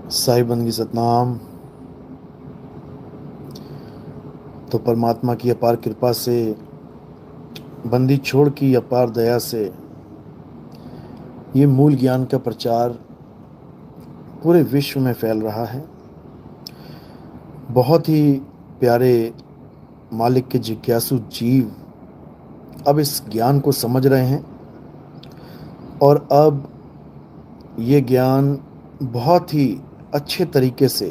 साई बंदगी सतनाम। तो परमात्मा की अपार कृपा से, बंदी छोड़ की अपार दया से ये मूल ज्ञान का प्रचार पूरे विश्व में फैल रहा है। बहुत ही प्यारे मालिक के जिज्ञासु जीव अब इस ज्ञान को समझ रहे हैं और अब ये ज्ञान बहुत ही अच्छे तरीके से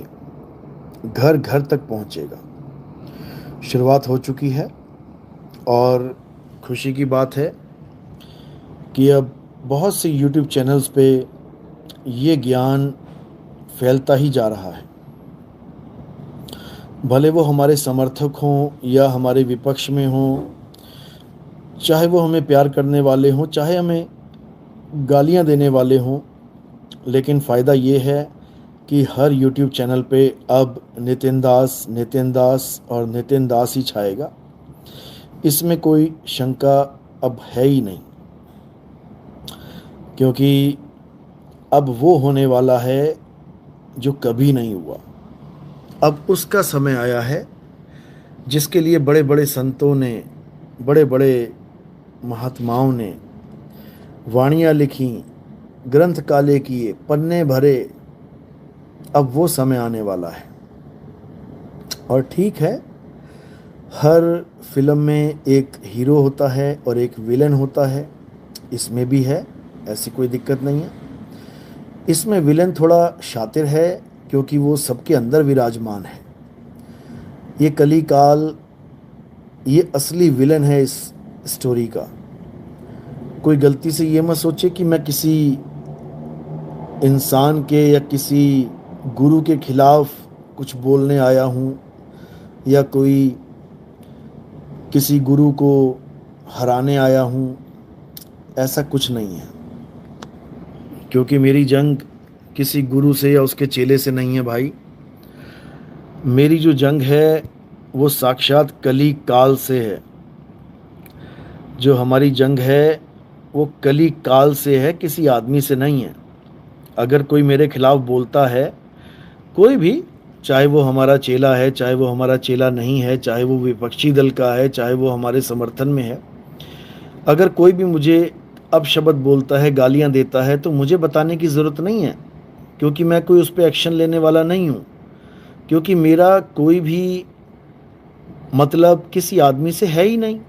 घर घर तक पहुंचेगा। शुरुआत हो चुकी है और खुशी की बात है कि अब बहुत से YouTube चैनल्स पे ये ज्ञान फैलता ही जा रहा है। भले वो हमारे समर्थक हों या हमारे विपक्ष में हों, चाहे वो हमें प्यार करने वाले हों, चाहे हमें गालियां देने वाले हों, लेकिन फ़ायदा ये है कि हर YouTube चैनल पे अब नितिन दास और नितिन दास ही छाएगा। इसमें कोई शंका अब है ही नहीं, क्योंकि अब वो होने वाला है जो कभी नहीं हुआ। अब उसका समय आया है जिसके लिए बड़े बड़े संतों ने, बड़े बड़े महात्माओं ने वाणियाँ लिखी, ग्रंथ काले किए, पन्ने भरे। अब वो समय आने वाला है। और ठीक है, हर फिल्म में एक हीरो होता है और एक विलन होता है। इसमें भी है, ऐसी कोई दिक्कत नहीं है। इसमें विलन थोड़ा शातिर है क्योंकि वो सबके अंदर विराजमान है। ये कली काल, ये असली विलन है इस स्टोरी का। कोई गलती से ये मत सोचे कि मैं किसी इंसान के या किसी गुरु के खिलाफ कुछ बोलने आया हूँ या कोई किसी गुरु को हराने आया हूँ। ऐसा कुछ नहीं है, क्योंकि मेरी जंग किसी गुरु से या उसके चेले से नहीं है भाई। मेरी जो जंग है वो साक्षात कली काल से है। जो हमारी जंग है वो कली काल से है, किसी आदमी से नहीं है। अगर कोई मेरे खिलाफ बोलता है, कोई भी, चाहे वो हमारा चेला है, चाहे वो हमारा चेला नहीं है, चाहे वो विपक्षी दल का है, चाहे वो हमारे समर्थन में है, अगर कोई भी मुझे अपशब्द बोलता है, गालियां देता है, तो मुझे बताने की ज़रूरत नहीं है, क्योंकि मैं कोई उस पर एक्शन लेने वाला नहीं हूँ। क्योंकि मेरा कोई भी मतलब किसी आदमी से है ही नहीं।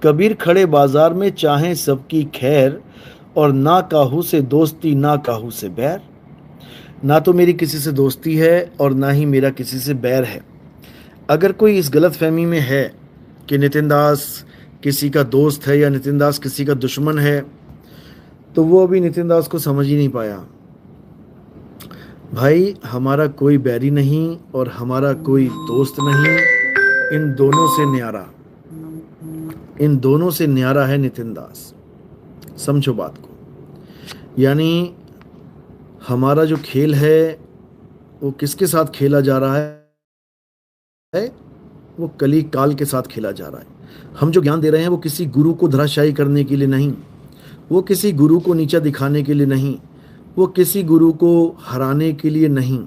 कबीर खड़े बाजार में चाहें सबकी खैर, और ना काहू से दोस्ती ना काहू से बैर। ना तो मेरी किसी से दोस्ती है और ना ही मेरा किसी से बैर है। अगर कोई इस गलत फहमी में है कि नितिन दास किसी का दोस्त है या नितिन दास किसी का दुश्मन है, तो वो अभी नितिन दास को समझ ही नहीं पाया। भाई, हमारा कोई बैरी नहीं और हमारा कोई दोस्त नहीं। इन दोनों से न्यारा, इन दोनों से न्यारा है नितिन दास। समझो बात को। यानी हमारा जो खेल है वो किसके साथ खेला जा रहा है? वो कली काल के साथ खेला जा रहा है। हम जो ज्ञान दे रहे हैं वो किसी गुरु को धराशायी करने के लिए नहीं, वो किसी गुरु को नीचा दिखाने के लिए नहीं, वो किसी गुरु को हराने के लिए नहीं।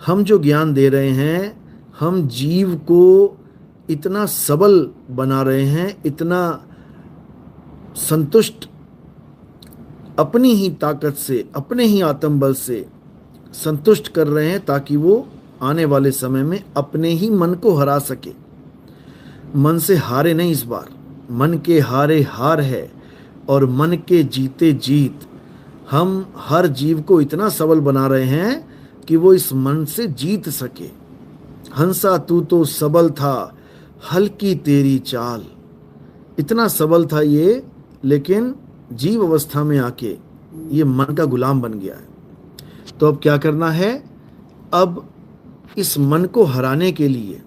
हम जो ज्ञान दे रहे हैं, हम जीव को इतना सबल बना रहे हैं, इतना संतुष्ट, अपनी ही ताकत से, अपने ही आत्मबल से संतुष्ट कर रहे हैं, ताकि वो आने वाले समय में अपने ही मन को हरा सके। मन से हारे नहीं, इस बार मन के हारे हार है और मन के जीते जीत। हम हर जीव को इतना सबल बना रहे हैं कि वो इस मन से जीत सके। हंसा तू तो सबल था, हल्की तेरी चाल। इतना सबल था ये, लेकिन जीव अवस्था में आके ये मन का गुलाम बन गया है। तो अब क्या करना है? अब इस मन को हराने के लिए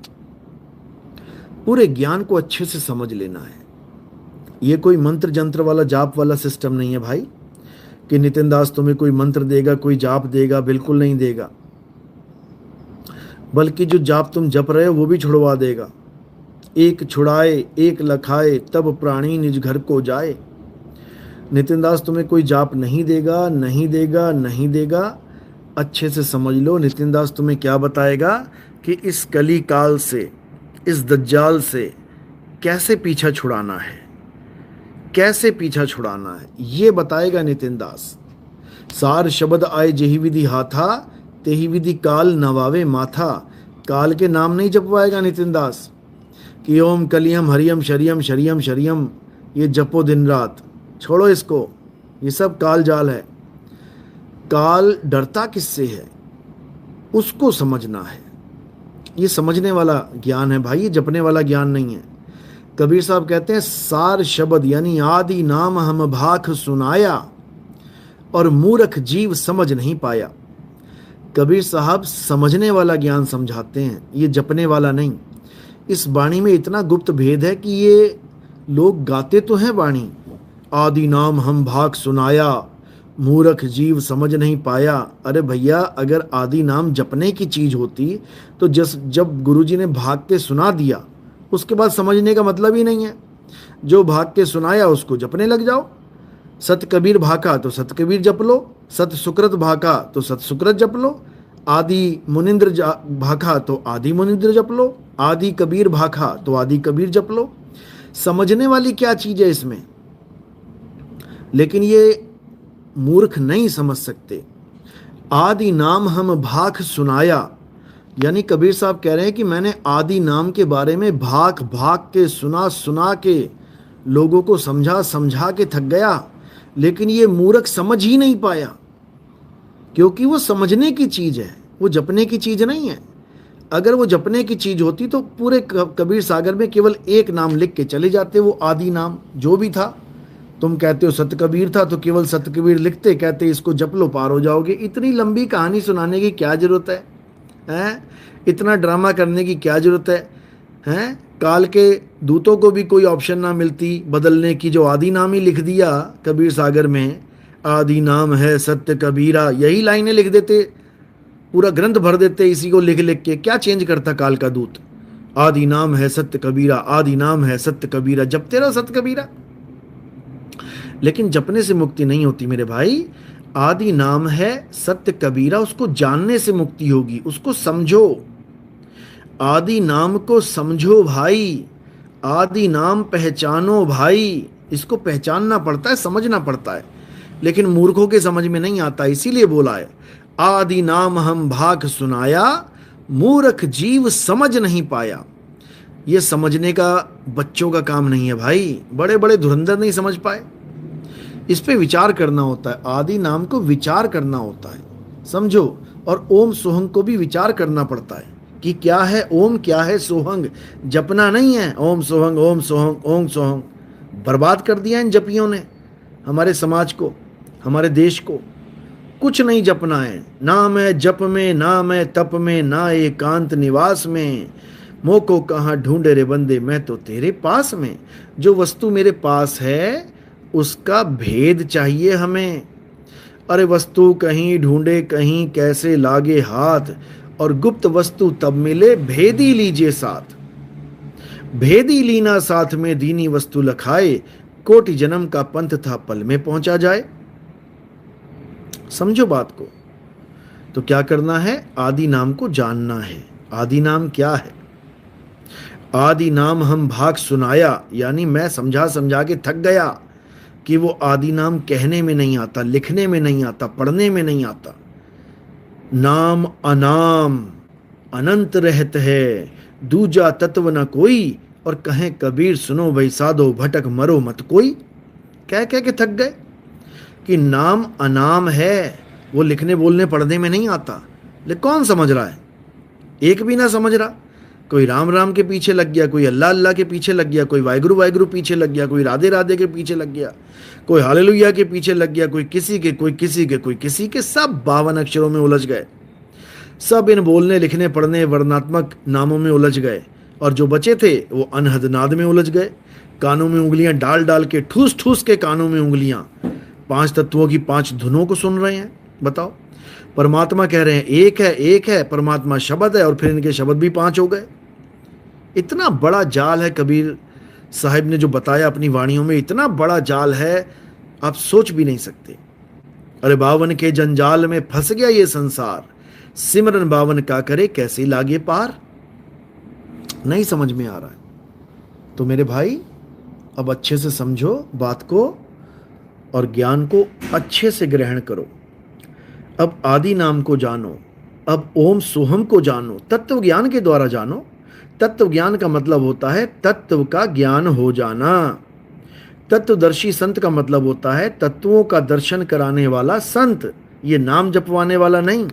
पूरे ज्ञान को अच्छे से समझ लेना है। ये कोई मंत्र जंत्र वाला, जाप वाला सिस्टम नहीं है भाई, कि नितिन दास तुम्हें कोई मंत्र देगा, कोई जाप देगा। बिल्कुल नहीं देगा। बल्कि जो जाप तुम जप रहे हो वो भी छुड़वा देगा। एक छुड़ाए एक लखाए, तब प्राणी निज घर को जाए। नितिन दास तुम्हें कोई जाप नहीं देगा, नहीं देगा, नहीं देगा। अच्छे से समझ लो। नितिन दास तुम्हें क्या बताएगा कि इस कली काल से, इस दज्जाल से कैसे पीछा छुड़ाना है, कैसे पीछा छुड़ाना है, ये बताएगा नितिन दास। सार शब्द आए जेहि विधि हाथा, तेहि विधि काल नवावे माथा। काल के नाम नहीं जपवाएगा नितिन दास कि ओम कलियम हरियम शरियम शरियम शरियम, ये जपो दिन रात। छोड़ो इसको, ये सब काल जाल है। काल डरता किससे है, उसको समझना है। ये समझने वाला ज्ञान है भाई, ये जपने वाला ज्ञान नहीं है। कबीर साहब कहते हैं सार शब्द यानी आदि नाम हम भाख सुनाया, और मूर्ख जीव समझ नहीं पाया। कबीर साहब समझने वाला ज्ञान समझाते हैं, ये जपने वाला नहीं। इस वाणी में इतना गुप्त भेद है कि ये लोग गाते तो हैं वाणी, आदि नाम हम भाग सुनाया, मूर्ख जीव समझ नहीं पाया। अरे भैया, अगर आदि नाम जपने की चीज होती तो जब गुरुजी ने भाग के सुना दिया उसके बाद समझने का मतलब ही नहीं है। जो भाग के सुनाया उसको जपने लग जाओ। सत कबीर भाका तो सत कबीर जप लो, सत सुकृत भाका तो सत सुकृत जप लो, आदि मुनिंद्र भाका तो आदि मुनिंद्र जप लो, आदि कबीर भाका तो आदि कबीर जप लो। समझने वाली क्या चीज है इसमें? लेकिन ये मूर्ख नहीं समझ सकते। आदि नाम हम भाख सुनाया, यानी कबीर साहब कह रहे हैं कि मैंने आदि नाम के बारे में भाग भाग के सुना के लोगों को समझा के थक गया, लेकिन ये मूर्ख समझ ही नहीं पाया, क्योंकि वो समझने की चीज है, वो जपने की चीज नहीं है। अगर वो जपने की चीज होती तो पूरे कबीर सागर में केवल एक नाम लिख के चले जाते, वो आदि नाम जो भी था। तुम कहते हो सत कबीर था तो केवल सत कबीर लिखते, कहते इसको जप लो पार हो जाओगे। इतनी लंबी कहानी सुनाने की क्या जरूरत है, हैं? इतना ड्रामा करने की क्या जरूरत है, हैं? काल के दूतों को भी कोई ऑप्शन ना मिलती बदलने की, जो आदि नाम ही लिख दिया कबीर सागर में, आदि नाम है सत्य कबीरा, यही लाइनें लिख देते, पूरा ग्रंथ भर देते इसी को लिख लिख के। क्या चेंज करता काल का दूत? आदि नाम है सत्य कबीरा, आदि नाम है सत्य कबीरा, जपते रहो सत्य कबीरा। लेकिन जपने से मुक्ति नहीं होती मेरे भाई। आदि नाम है सत्य कबीरा, उसको जानने से मुक्ति होगी। उसको समझो, आदि नाम को समझो भाई, आदि नाम पहचानो भाई। इसको पहचानना पड़ता है, समझना पड़ता है, लेकिन मूर्खों के समझ में नहीं आता। इसीलिए बोला है आदि नाम हम भाग सुनाया, मूर्ख जीव समझ नहीं पाया। ये समझने का बच्चों का काम नहीं है भाई, बड़े बड़े धुरंधर नहीं समझ पाए। इस पे विचार करना होता है, आदि नाम को विचार करना होता है, समझो। और ओम सोहंग को भी विचार करना पड़ता है कि क्या है ओम, क्या है सोहंग। जपना नहीं है ओम सोहंग ओम सोहंग ओम सोहंग। बर्बाद कर दिया इन जपियों ने हमारे समाज को, हमारे देश को। कुछ नहीं जपना है, ना मैं जप में, ना मैं तप में, ना एकांत निवास में। मोह को कहाँ ढूंढे रे बंदे, मैं तो तेरे पास में। जो वस्तु मेरे पास है उसका भेद चाहिए हमें। अरे वस्तु कहीं ढूंढे कहीं कैसे लागे हाथ, और गुप्त वस्तु तब मिले भेदी लीजिए साथ। भेदी लीना साथ में दीनी वस्तु लखाए, कोटि जन्म का पंथ था पल में पहुंचा जाए। समझो बात को। तो क्या करना है? आदि नाम को जानना है। आदि नाम क्या है? आदि नाम हम भाग सुनाया, यानी मैं समझा के थक गया कि वो आदि नाम कहने में नहीं आता, लिखने में नहीं आता, पढ़ने में नहीं आता। नाम अनाम अनंत रहत है, दूजा तत्व न कोई, और कहें कबीर सुनो भाई साधो, भटक मरो मत कोई। कह के थक गए कि नाम अनाम है, वो लिखने बोलने पढ़ने में नहीं आता। लेकिन कौन समझ रहा है? एक भी ना समझ रहा। कोई राम राम के पीछे लग गया, कोई अल्लाह अल्लाह के पीछे लग गया, कोई वाहिगुरु वाहिगुरु पीछे लग गया, कोई राधे राधे के पीछे लग गया, कोई हालेलुया के पीछे लग गया, कोई किसी के, कोई किसी के, कोई किसी के। सब 52 अक्षरों में उलझ गए, सब इन बोलने लिखने पढ़ने वर्णात्मक नामों में उलझ गए। और जो बचे थे वो अनहद नाद में उलझ गए। कानों में उंगलियां डाल डाल के, ठूस ठूस के कानों में उंगलियां, 5 तत्वों की 5 धुनों को सुन रहे हैं। बताओ, परमात्मा कह रहे हैं एक है, परमात्मा शब्द है, और फिर इनके शब्द भी 5 हो गए। इतना बड़ा जाल है कबीर साहिब ने जो बताया अपनी वाणियों में, इतना बड़ा जाल है आप सोच भी नहीं सकते। अरे बावन के जंजाल में फंस गया ये संसार, सिमरन बावन का करे कैसे लागे पार। नहीं समझ में आ रहा है तो मेरे भाई अब अच्छे से समझो बात को और ज्ञान को अच्छे से ग्रहण करो। अब आदि नाम को जानो, अब ओम सोहम को जानो, तत्व ज्ञान के द्वारा जानो। तत्व ज्ञान का मतलब होता है तत्व का ज्ञान हो जाना। तत्वदर्शी संत का मतलब होता है तत्वों का दर्शन कराने वाला संत, ये नाम जपवाने वाला नहीं।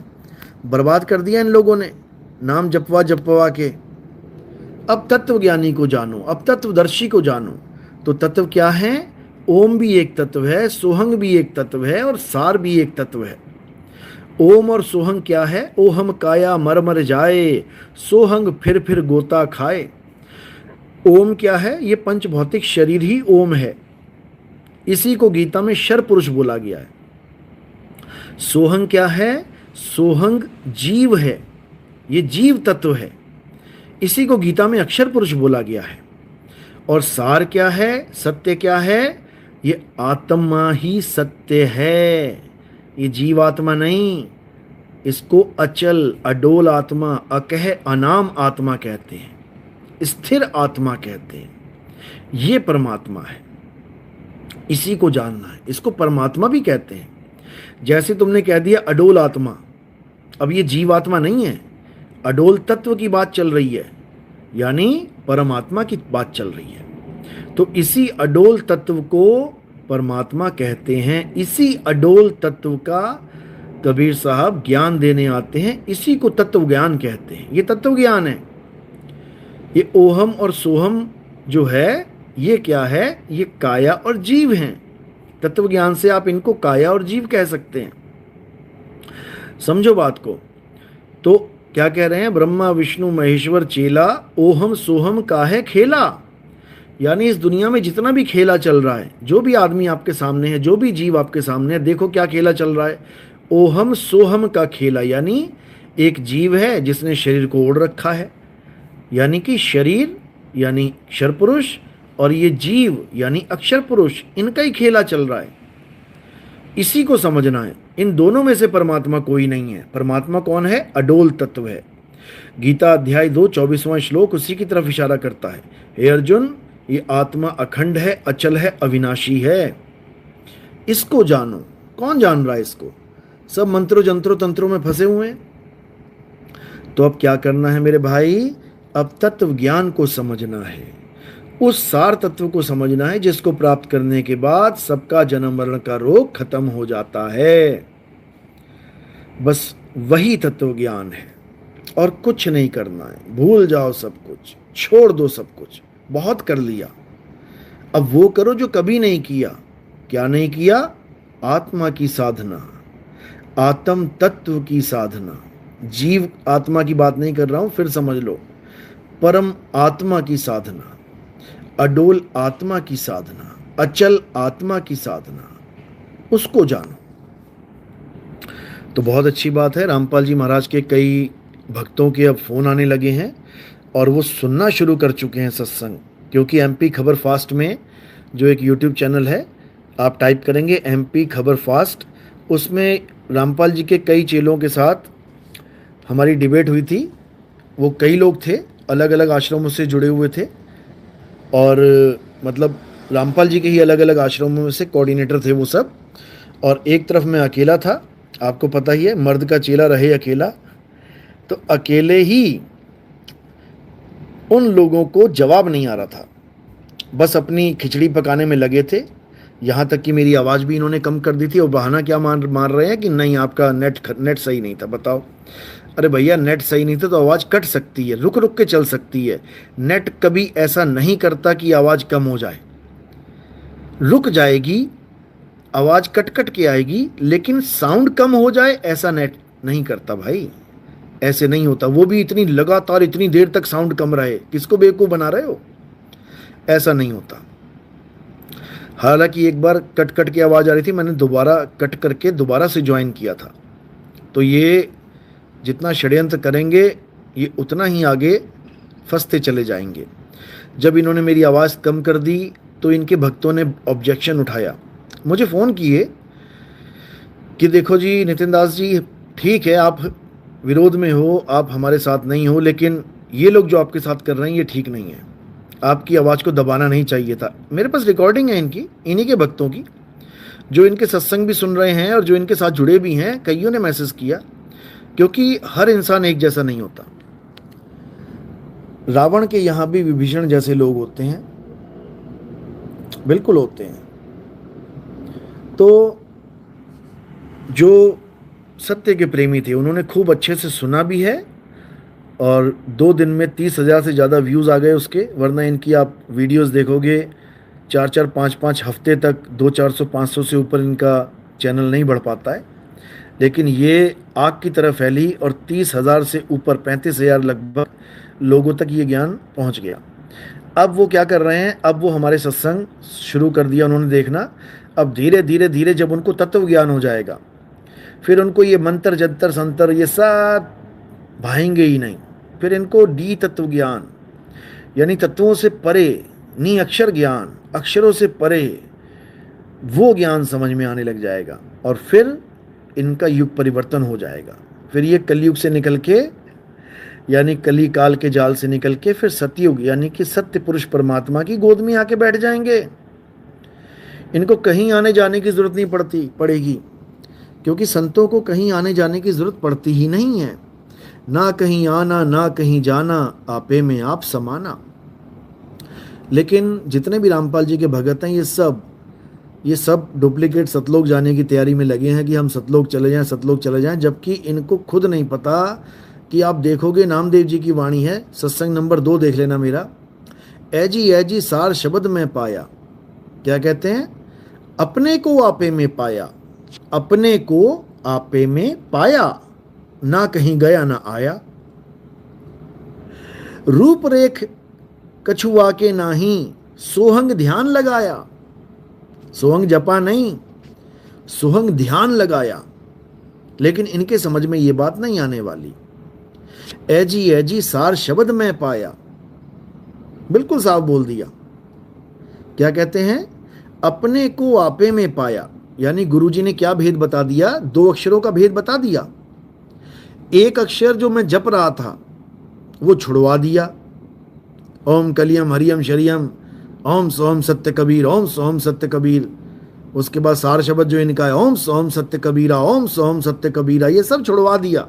बर्बाद कर दिया इन लोगों ने नाम जपवा जपवा के। अब तत्व ज्ञानी को जानो, अब तत्वदर्शी को जानो। तो तत्व क्या है? ओम भी एक तत्व है, सोहंग भी एक तत्व है और सार भी एक तत्व है। ओम और सोहंग क्या है? ओहम काया मर मर जाए, सोहंग फिर गोता खाए। ओम क्या है? ये पंच भौतिक शरीर ही ओम है। इसी को गीता में शर पुरुष बोला गया है। सोहंग क्या है? सोहंग जीव है, ये जीव तत्व है। इसी को गीता में अक्षर पुरुष बोला गया है। और सार क्या है? सत्य क्या है? ये आत्मा ही सत्य है, ये जीवात्मा नहीं। इसको अचल अडोल आत्मा, अकह अनाम आत्मा कहते हैं, स्थिर आत्मा कहते हैं। ये परमात्मा है, इसी को जानना है। इसको परमात्मा भी कहते हैं। जैसे तुमने कह दिया अडोल आत्मा, अब ये जीवात्मा नहीं है, अडोल तत्व की बात चल रही है, यानी परमात्मा की बात चल रही है। तो इसी अडोल तत्व को परमात्मा कहते हैं। इसी अडोल तत्व का कबीर साहब ज्ञान देने आते हैं, इसी को तत्व ज्ञान कहते हैं। ये तत्व ज्ञान है। ये ओहम और सोहम जो है ये क्या है? ये काया और जीव हैं। तत्व ज्ञान से आप इनको काया और जीव कह सकते हैं। समझो बात को। तो क्या कह रहे हैं? ब्रह्मा विष्णु महेश्वर चेला, ओहम सोहम का है खेला। यानी इस दुनिया में जितना भी खेला चल रहा है, जो भी आदमी आपके सामने है, जो भी जीव आपके सामने है, देखो क्या खेला चल रहा है? ओहम सोहम का खेला। यानी एक जीव है जिसने शरीर को ओढ़ रखा है, यानी कि शरीर यानी क्षर पुरुष, और ये जीव यानी अक्षर पुरुष, इनका ही खेला चल रहा है। इसी को समझना है। इन दोनों में से परमात्मा कोई नहीं है। परमात्मा कौन है? अडोल तत्व है। गीता अध्याय 2 24वां श्लोक उसी की तरफ इशारा करता है। हे अर्जुन, ये आत्मा अखंड है, अचल है, अविनाशी है। इसको जानो। कौन जान रहा है इसको? सब मंत्रों जंत्रों तंत्रों में फंसे हुए हैं। तो अब क्या करना है मेरे भाई? अब तत्व ज्ञान को समझना है, उस सार तत्व को समझना है जिसको प्राप्त करने के बाद सबका जन्म मरण का रोग खत्म हो जाता है। बस वही तत्व ज्ञान है और कुछ नहीं करना है। भूल जाओ सब कुछ, छोड़ दो सब कुछ, बहुत कर लिया। अब वो करो जो कभी नहीं किया। क्या नहीं किया? आत्मा की साधना, आत्म तत्व की साधना। जीव आत्मा की बात नहीं कर रहा हूं, फिर समझ लो। परम आत्मा की साधना, अडोल आत्मा की साधना, अचल आत्मा की साधना, उसको जानो। तो बहुत अच्छी बात है। रामपाल जी महाराज के कई भक्तों के अब फोन आने लगे हैं और वो सुनना शुरू कर चुके हैं सत्संग। क्योंकि एमपी खबर फास्ट में जो एक यूट्यूब चैनल है, आप टाइप करेंगे एमपी खबर फास्ट, उसमें रामपाल जी के कई चेलों के साथ हमारी डिबेट हुई थी। वो कई लोग थे, अलग अलग आश्रमों से जुड़े हुए थे, और मतलब रामपाल जी के ही अलग अलग आश्रमों में से कोऑर्डिनेटर थे वो सब। और एक तरफ मैं अकेला था, आपको पता ही है, मर्द का चेला रहे अकेला। तो अकेले ही उन लोगों को जवाब नहीं आ रहा था, बस अपनी खिचड़ी पकाने में लगे थे। यहाँ तक कि मेरी आवाज़ भी इन्होंने कम कर दी थी। और बहाना क्या मार रहे हैं कि नहीं आपका नेट सही नहीं था। बताओ, अरे भैया नेट सही नहीं था तो आवाज़ कट सकती है, रुक रुक के चल सकती है। नेट कभी ऐसा नहीं करता कि आवाज़ कम हो जाए, रुक जाएगी, आवाज़ कट कट के आएगी, लेकिन साउंड कम हो जाए ऐसा नेट नहीं करता भाई। ऐसे नहीं होता। वो भी इतनी लगातार इतनी देर तक साउंड कम रहे, किसको बेवकूफ़ बना रहे हो? ऐसा नहीं होता। हालांकि एक बार कट कट की आवाज़ आ रही थी, मैंने दोबारा कट करके दोबारा से ज्वाइन किया था। तो ये जितना षड्यंत्र करेंगे ये उतना ही आगे फंसते चले जाएंगे। जब इन्होंने मेरी आवाज़ कम कर दी तो इनके भक्तों ने ऑब्जेक्शन उठाया, मुझे फ़ोन किए कि देखो जी नितिन दास जी, ठीक है आप विरोध में हो, आप हमारे साथ नहीं हो, लेकिन ये लोग जो आपके साथ कर रहे हैं ये ठीक नहीं है। आपकी आवाज़ को दबाना नहीं चाहिए था। मेरे पास रिकॉर्डिंग है इनकी, इन्हीं के भक्तों की, जो इनके सत्संग भी सुन रहे हैं और जो इनके साथ जुड़े भी हैं। कईयों ने मैसेज किया, क्योंकि हर इंसान एक जैसा नहीं होता। रावण के यहाँ भी विभीषण जैसे लोग होते हैं, बिल्कुल होते हैं। तो जो सत्य के प्रेमी थे उन्होंने खूब अच्छे से सुना भी है, और 2 दिन में 30,000 से ज़्यादा व्यूज़ आ गए उसके। वरना इनकी आप वीडियोस देखोगे 4-4, 5-5 हफ्ते तक 200-400-500 से ऊपर इनका चैनल नहीं बढ़ पाता है। लेकिन ये आग की तरह फैली और 30,000 से ऊपर 35,000 लगभग लोगों तक ये ज्ञान पहुंच गया। अब वो क्या कर रहे हैं, अब वो हमारे सत्संग शुरू कर दिया उन्होंने देखना। अब धीरे धीरे धीरे जब उनको तत्व ज्ञान हो जाएगा, फिर उनको ये मंत्र जंतर संतर ये सब भाएंगे ही नहीं। फिर इनको डी तत्व ज्ञान, यानी तत्वों से परे, नी अक्षर ज्ञान, अक्षरों से परे वो ज्ञान समझ में आने लग जाएगा, और फिर इनका युग परिवर्तन हो जाएगा। फिर ये कलयुग से निकल के, यानी कली काल के जाल से निकल के फिर सतयुग, यानी कि सत्य पुरुष परमात्मा की गोद में आके बैठ जाएंगे। इनको कहीं आने जाने की जरूरत नहीं पड़ेगी, क्योंकि संतों को कहीं आने जाने की जरूरत पड़ती ही नहीं है। ना कहीं आना ना कहीं जाना, आपे में आप समाना। लेकिन जितने भी रामपाल जी के भगत हैं ये सब डुप्लीकेट सतलोक जाने की तैयारी में लगे हैं कि हम सतलोक चले जाएं, जबकि इनको खुद नहीं पता कि आप देखोगे नामदेव जी की वाणी है, सत्संग नंबर 2 देख लेना मेरा। ऐजी सार शब्द में पाया, क्या कहते हैं, अपने को आपे में पाया, अपने को आपे में पाया, ना कहीं गया ना आया। रूप रेख कछुआ के नाही, सोहंग ध्यान लगाया। सोहंग जपा नहीं, सोहंग ध्यान लगाया। लेकिन इनके समझ में ये बात नहीं आने वाली। ऐजी सार शब्द में पाया, बिल्कुल साफ बोल दिया। क्या कहते हैं, अपने को आपे में पाया, यानी गुरुजी ने क्या भेद बता दिया, 2 अक्षरों का भेद बता दिया। एक अक्षर जो मैं जप रहा था वो छुड़वा दिया, ओम कलियम हरियम शरियम, ओम सोम सत्य कबीर, ओम सोम सत्य कबीर। उसके बाद सार शब्द जो इनका है, ओम सोम सत्य कबीरा, ओम सोम सत्य कबीरा, ये सब छुड़वा दिया।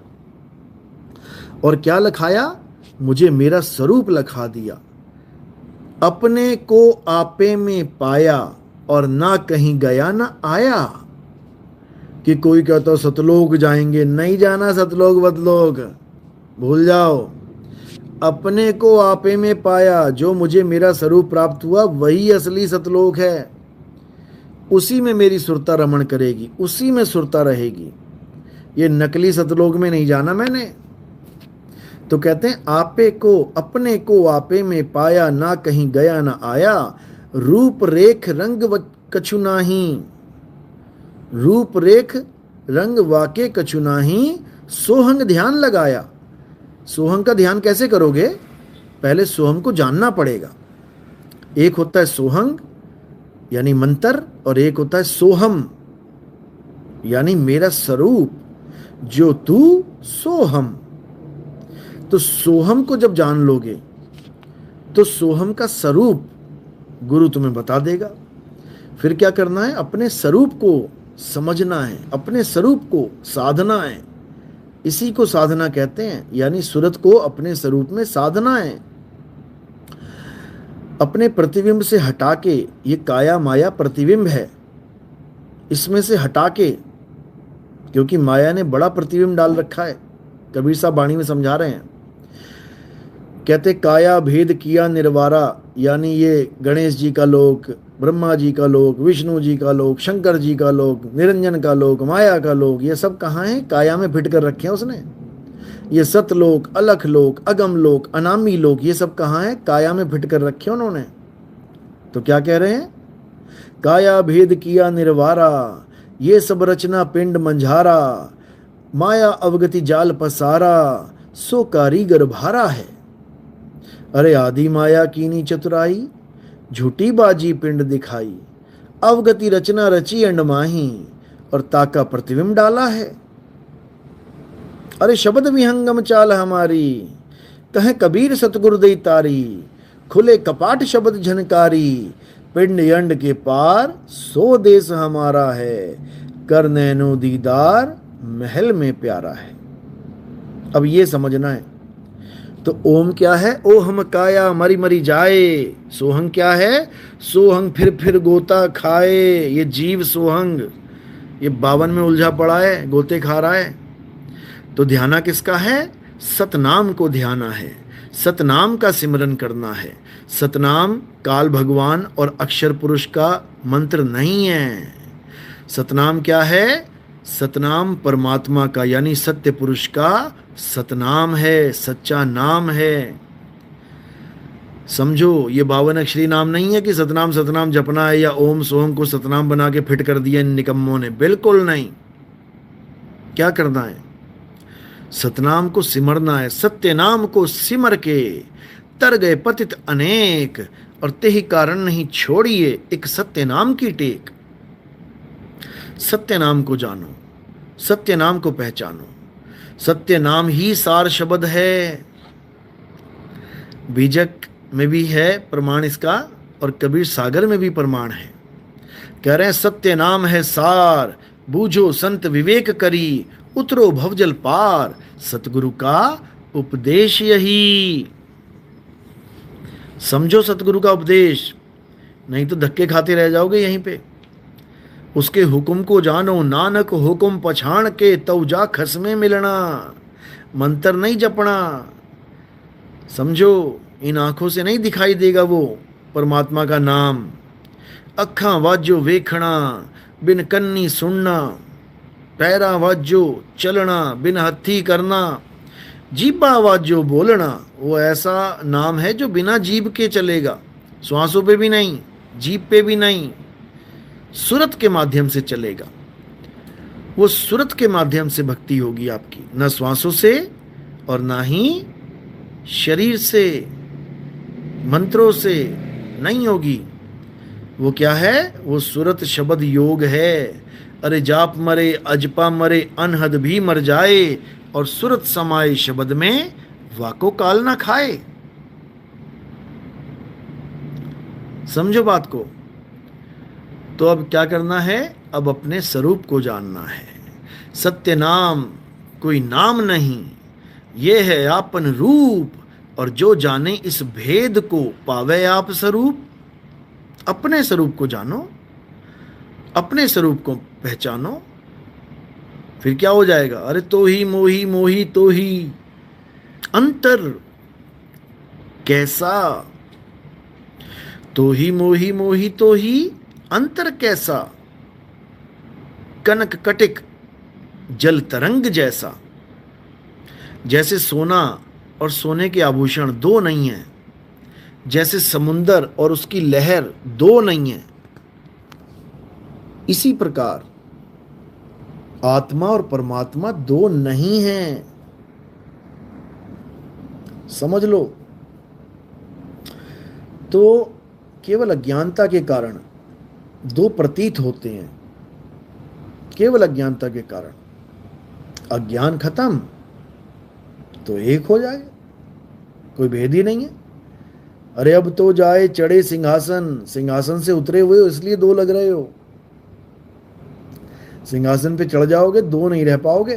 और क्या लखाया, मुझे मेरा स्वरूप लखा दिया। अपने को आपे में पाया और ना कहीं गया ना आया। कि कोई कहता हो सतलोक जाएंगे, नहीं जाना सतलोक बतलोक, भूल जाओ। अपने को आपे में पाया, जो मुझे मेरा स्वरूप प्राप्त हुआ वही असली सतलोक है। उसी में मेरी सुरता रमण करेगी, उसी में सुरता रहेगी। ये नकली सतलोक में नहीं जाना मैंने। तो कहते हैं आपे को, अपने को आपे में पाया, ना कहीं गया ना आया। रूप रेख रंग कछु नाही, रूप रेख रंग वाके कछु नाही, सोहंग ध्यान लगाया। सोहंग का ध्यान कैसे करोगे, पहले सोहंग को जानना पड़ेगा। एक होता है सोहंग यानी मंत्र, और एक होता है सोहम यानी मेरा स्वरूप, जो तू सोहम। तो सोहम को जब जान लोगे तो सोहम का स्वरूप गुरु तुम्हें बता देगा। फिर क्या करना है, अपने स्वरूप को समझना है, अपने स्वरूप को साधना है। इसी को साधना कहते हैं, यानी सूरत को अपने स्वरूप में साधना है। अपने प्रतिबिंब से हटा के, ये काया माया प्रतिबिंब है, इसमें से हटा के, क्योंकि माया ने बड़ा प्रतिबिंब डाल रखा है। कबीर साहब वाणी में समझा रहे हैं, कहते काया भेद किया निर्वारा, यानी ये गणेश जी का लोक, ब्रह्मा जी का लोक, विष्णु जी का लोक, शंकर जी का लोक, निरंजन का लोक, माया का लोक, ये सब कहाँ है, काया में फिट कर रखे हैं उसने। ये सतलोक, अलख लोक, अगम लोक, अनामी लोक, ये सब कहाँ है, काया में फिट कर रखे हैं उन्होंने। तो क्या कह रहे हैं, काया भेद किया निर्वारा, ये सब रचना पिंड मंझारा, माया अवगति जाल पसारा, सो कारीगर भारा है। अरे आदि माया कीनी चतुराई, झूठी बाजी पिंड दिखाई, अवगति रचना रची अंड माही, और ताका प्रतिबिंब डाला है। अरे शब्द विहंगम चाल हमारी, कहे कबीर सतगुरु दई तारी, खुले कपाट शब्द झनकारी, पिंड यंड के पार सो देश हमारा है, कर नैनो दीदार महल में प्यारा है। अब ये समझना है। तो ओम क्या है? ओहम काया मरी मरी जाए। सोहंग क्या है? सोहंग फिर गोता खाए। ये जीव सोहंग ये 52 में उलझा पड़ा है, गोते खा रहा है। तो ध्याना किसका है? सतनाम को ध्याना है, सतनाम का सिमरन करना है। सतनाम काल भगवान और अक्षर पुरुष का मंत्र नहीं है। सतनाम क्या है? सतनाम परमात्मा का यानी सत्य पुरुष का सतनाम है, सच्चा नाम है। समझो, ये 52 अक्षरी नाम नहीं है कि सतनाम सतनाम जपना है या ओम सोम को सतनाम बना के फिट कर दिया इन निकम्मों ने, बिल्कुल नहीं। क्या करना है? सतनाम को सिमरना है। सत्य नाम को सिमर के तर गए पतित अनेक, और तेहि कारण नहीं छोड़िए एक सत्य नाम की टेक। सत्य नाम को जानो, सत्य नाम को पहचानो। सत्य नाम ही सार शब्द है। बीजक में भी है प्रमाण इसका, और कबीर सागर में भी प्रमाण है। कह रहे हैं सत्य नाम है सार, बूझो संत विवेक करी, उतरो भवजल पार, सतगुरु का उपदेश यही। समझो सतगुरु का उपदेश, नहीं तो धक्के खाते रह जाओगे यहीं पे। उसके हुक्म को जानो, नानक हुक्म पछाण के, तौ जा खसमे मिलना। मंत्र नहीं जपना। समझो, इन आंखों से नहीं दिखाई देगा वो परमात्मा का नाम। अखा वाजो वेखना, बिन कन्नी सुनना, पैरा वाजो चलना, बिन हथी करना, जीबा वाजो बोलना। वो ऐसा नाम है जो बिना जीभ के चलेगा, श्वासों पे भी नहीं, जीभ पे भी नहीं, सुरत के माध्यम से चलेगा। वो सुरत के माध्यम से भक्ति होगी आपकी, न श्वासों से और ना ही शरीर से, मंत्रों से नहीं होगी। वो क्या है? वो सुरत शब्द योग है। अरे जाप मरे अजपा मरे अनहद भी मर जाए, और सुरत समाये शब्द में वाको काल ना खाए। समझो बात को। तो अब क्या करना है? अब अपने स्वरूप को जानना है। सत्य नाम कोई नाम नहीं, ये है आपन रूप, और जो जाने इस भेद को पावे आप स्वरूप। अपने स्वरूप को जानो, अपने स्वरूप को पहचानो, फिर क्या हो जाएगा? अरे तो ही मोही मोही तो ही अंतर कैसा, तो ही मोही मोही तो ही अंतर कैसा, कनक कटिक जल तरंग जैसा। जैसे सोना और सोने के आभूषण दो नहीं हैं, जैसे समुंदर और उसकी लहर दो नहीं है, इसी प्रकार आत्मा और परमात्मा दो नहीं हैं। समझ लो। तो केवल अज्ञानता के कारण दो प्रतीत होते हैं, केवल अज्ञानता के कारण। अज्ञान खत्म तो एक हो जाए, कोई भेद ही नहीं है। अरे अब तो जाए चढ़े सिंहासन, सिंहासन से उतरे हुए हो इसलिए दो लग रहे हो। सिंहासन पे चढ़ जाओगे दो नहीं रह पाओगे।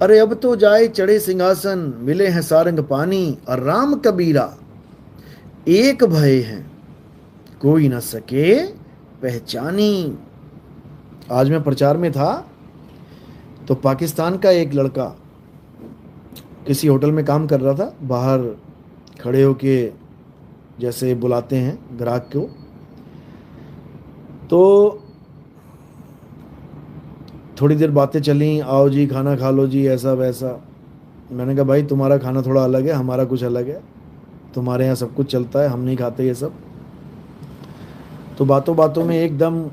अरे अब तो जाए चढ़े सिंहासन, मिले हैं सारंग पानी, और राम कबीरा एक भय हैं, कोई न सके पहचानी। आज मैं प्रचार में था तो पाकिस्तान का एक लड़का किसी होटल में काम कर रहा था, बाहर खड़े होके जैसे बुलाते हैं ग्राहक को। तो थोड़ी देर बातें चली, आओ जी खाना खा लो जी, ऐसा वैसा। मैंने कहा भाई तुम्हारा खाना थोड़ा अलग है, हमारा कुछ अलग है, तुम्हारे यहाँ सब कुछ चलता है, हम नहीं खाते ये सब। तो बातों बातों में एकदम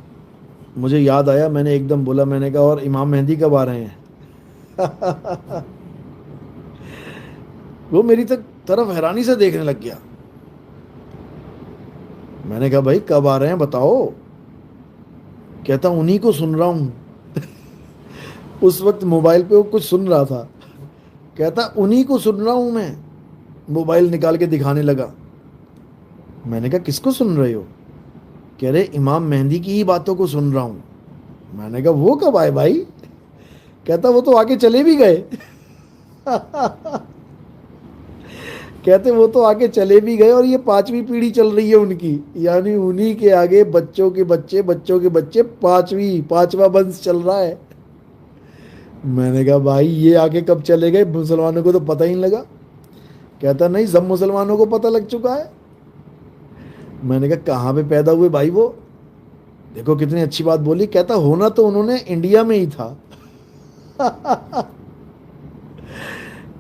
मुझे याद आया, मैंने एकदम बोला, मैंने कहा और इमाम मेहंदी कब आ रहे हैं? वो मेरी तरफ हैरानी से देखने लग गया। मैंने कहा भाई कब आ रहे हैं बताओ, कहता उन्हीं को सुन रहा हूँ। उस वक्त मोबाइल पे वो कुछ सुन रहा था। कहता उन्हीं को सुन रहा हूँ मैं। मोबाइल निकाल के दिखाने लगा। मैंने कहा किसको सुन रहे हो? कह रहे इमाम मेहंदी की ही बातों को सुन रहा हूँ। मैंने कहा वो कब आए भाई? कहता वो तो आगे चले भी गए। कहते वो तो आगे चले भी गए और ये पांचवी पीढ़ी चल रही है उनकी, यानी उन्हीं के आगे बच्चों के बच्चे, बच्चों के बच्चे, पांचवा वंश चल रहा है। मैंने कहा भाई ये आगे कब चले गए, मुसलमानों को तो पता ही नहीं लगा। कहता नहीं सब मुसलमानों को पता लग चुका है। मैंने कहा कहाँ पे पैदा हुए भाई वो? देखो कितनी अच्छी बात बोली। कहता होना तो उन्होंने इंडिया में ही था।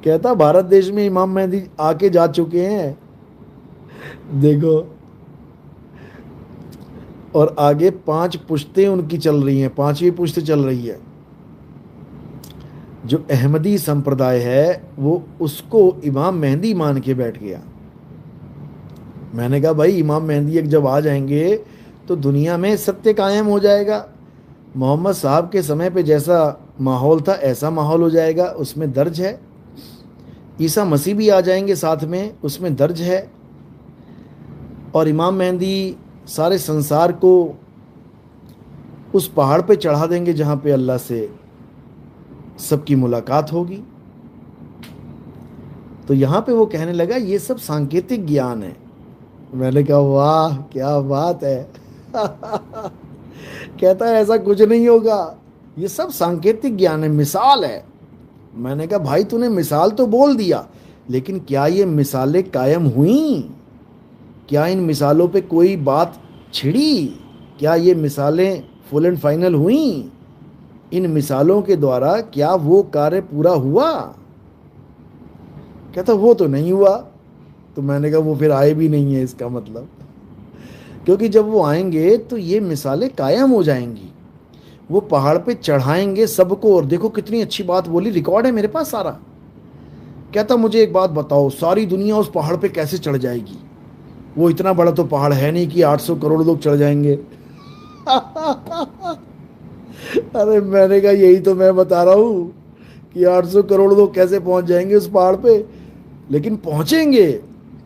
कहता भारत देश में इमाम मेहदी आके जा चुके हैं, देखो। और आगे 5 पुश्तें उनकी चल रही हैं, 5वीं पुश्त चल रही है। जो अहमदी संप्रदाय है वो उसको इमाम मेहंदी मान के बैठ गया। मैंने कहा भाई इमाम मेहंदी एक जब आ जाएंगे तो दुनिया में सत्य कायम हो जाएगा। मोहम्मद साहब के समय पे जैसा माहौल था ऐसा माहौल हो जाएगा, उसमें दर्ज है। ईसा मसीह भी आ जाएंगे साथ में, उसमें दर्ज है। और इमाम मेहंदी सारे संसार को उस पहाड़ पे चढ़ा देंगे जहाँ पे अल्लाह से सबकी मुलाकात होगी। तो यहाँ पे वो कहने लगा ये सब सांकेतिक ज्ञान है। मैंने कहा वाह क्या बात है। कहता है ऐसा कुछ नहीं होगा, ये सब सांकेतिक ज्ञान है, मिसाल है। मैंने कहा भाई तूने मिसाल तो बोल दिया, लेकिन क्या ये मिसालें कायम हुई? क्या इन मिसालों पे कोई बात छिड़ी? क्या ये मिसालें फुल एंड फाइनल हुई? इन मिसालों के द्वारा क्या वो कार्य पूरा हुआ? कहता वो तो नहीं हुआ। तो मैंने कहा वो फिर आए भी नहीं है इसका मतलब, क्योंकि जब वो आएंगे तो ये मिसालें कायम हो जाएंगी। वो पहाड़ पे चढ़ाएंगे सबको। और देखो कितनी अच्छी बात बोली, रिकॉर्ड है मेरे पास सारा। कहता मुझे एक बात बताओ, सारी दुनिया उस पहाड़ पे कैसे चढ़ जाएगी? वो इतना बड़ा तो पहाड़ है नहीं कि 800 करोड़ लोग चढ़ जाएंगे। अरे मैंने कहा यही तो मैं बता रहा हूँ कि 800 करोड़ लोग कैसे पहुंच जाएंगे उस पहाड़ पे। लेकिन पहुंचेंगे,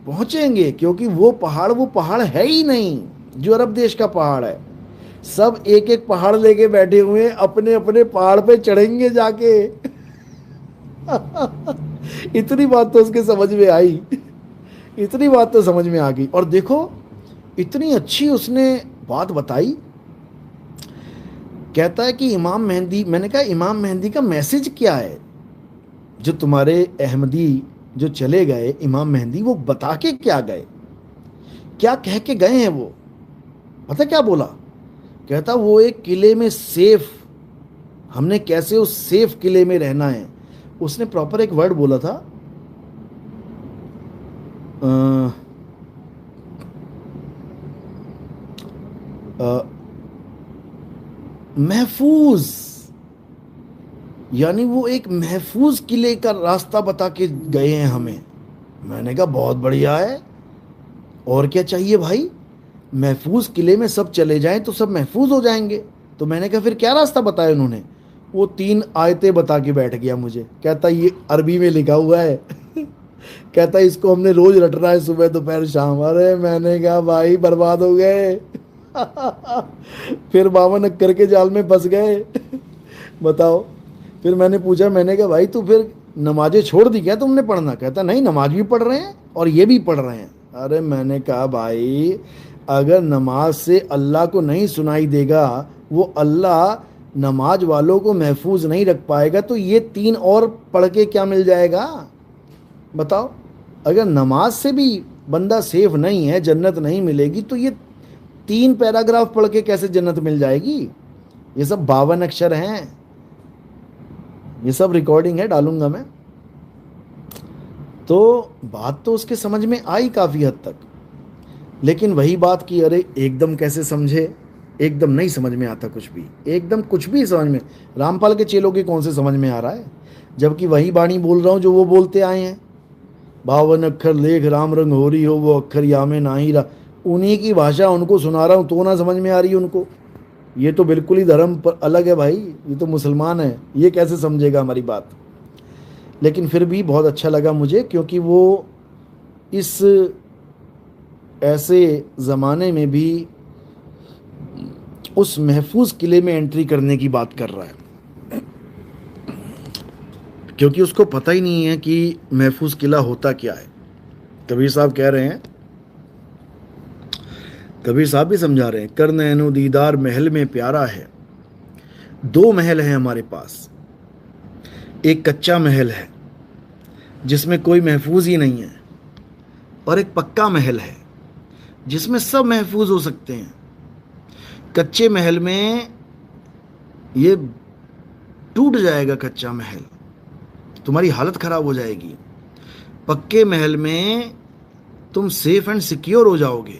पहुंचेंगे, क्योंकि वो पहाड़ है ही नहीं जो अरब देश का पहाड़ है। सब एक एक पहाड़ लेके बैठे हुए हैं, अपने अपने पहाड़ पे चढ़ेंगे जाके। इतनी बात तो उसके समझ में आई, इतनी बात तो समझ में आ गई। और देखो इतनी अच्छी उसने बात बताई। कहता है कि इमाम मेहंदी, मैंने कहा इमाम मेहंदी का मैसेज क्या है? जो तुम्हारे अहमदी जो चले गए इमाम मेहंदी, वो बता के क्या गए, क्या कह के गए हैं? वो पता क्या बोला? कहता वो एक किले में सेफ, हमने कैसे उस सेफ किले में रहना है। उसने प्रॉपर एक वर्ड बोला था, महफूज, यानी वो एक महफूज किले का रास्ता बता के गए हैं हमें। मैंने कहा बहुत बढ़िया है, और क्या चाहिए भाई? महफूज किले में सब चले जाएं तो सब महफूज हो जाएंगे। तो मैंने कहा फिर क्या रास्ता बताया उन्होंने? वो 3 आयतें बता के बैठ गया मुझे। कहता ये अरबी में लिखा हुआ है। कहता इसको हमने रोज रटना है, सुबह दोपहर शाम। अरे मैंने कहा भाई बर्बाद हो गए। फिर 52 अक्कर के जाल में फंस गए। बताओ। फिर मैंने पूछा, मैंने कहा भाई तू फिर नमाजें छोड़ दी क्या तुमने पढ़ना? कहता नहीं, नमाज भी पढ़ रहे हैं और ये भी पढ़ रहे हैं। अरे मैंने कहा भाई अगर नमाज से अल्लाह को नहीं सुनाई देगा, वो अल्लाह नमाज वालों को महफूज नहीं रख पाएगा, तो ये 3 और पढ़ के क्या मिल जाएगा? बताओ। अगर नमाज से भी बंदा सेफ नहीं है, जन्नत नहीं मिलेगी, तो ये 3 पैराग्राफ पढ़ के कैसे जन्नत मिल जाएगी? ये सब 52 अक्षर हैं, ये सब रिकॉर्डिंग है, डालूंगा मैं। तो बात तो उसके समझ में आई काफ़ी हद तक, लेकिन वही बात कि अरे एकदम कैसे समझे? एकदम नहीं समझ में आता कुछ भी, एकदम कुछ भी समझ में। रामपाल के चेलों के कौन से समझ में आ रहा है? जबकि वही बाणी बोल रहा हूँ जो वो बोलते आए हैं। 52 अक्षर लेख राम रंग हो रही हो, वो अक्षर या में ना ही रहा। उन्हीं की भाषा उनको सुना रहा हूँ, तो ना समझ में आ रही है उनको। ये तो बिल्कुल ही धर्म पर अलग है भाई, ये तो मुसलमान है, ये कैसे समझेगा हमारी बात। लेकिन फिर भी बहुत अच्छा लगा मुझे, क्योंकि वो इस ऐसे ज़माने में भी उस महफूज किले में एंट्री करने की बात कर रहा है, क्योंकि उसको पता ही नहीं है कि महफूज किला होता क्या है। कबीर साहब कह रहे हैं, कबीर साहब भी समझा रहे हैं, कर नैनो दीदार महल में प्यारा है। दो महल हैं हमारे पास, एक कच्चा महल है जिसमें कोई महफूज ही नहीं है, और एक पक्का महल है जिसमें सब महफूज हो सकते हैं। कच्चे महल में ये टूट जाएगा, कच्चा महल तुम्हारी हालत खराब हो जाएगी। पक्के महल में तुम सेफ एंड सिक्योर हो जाओगे,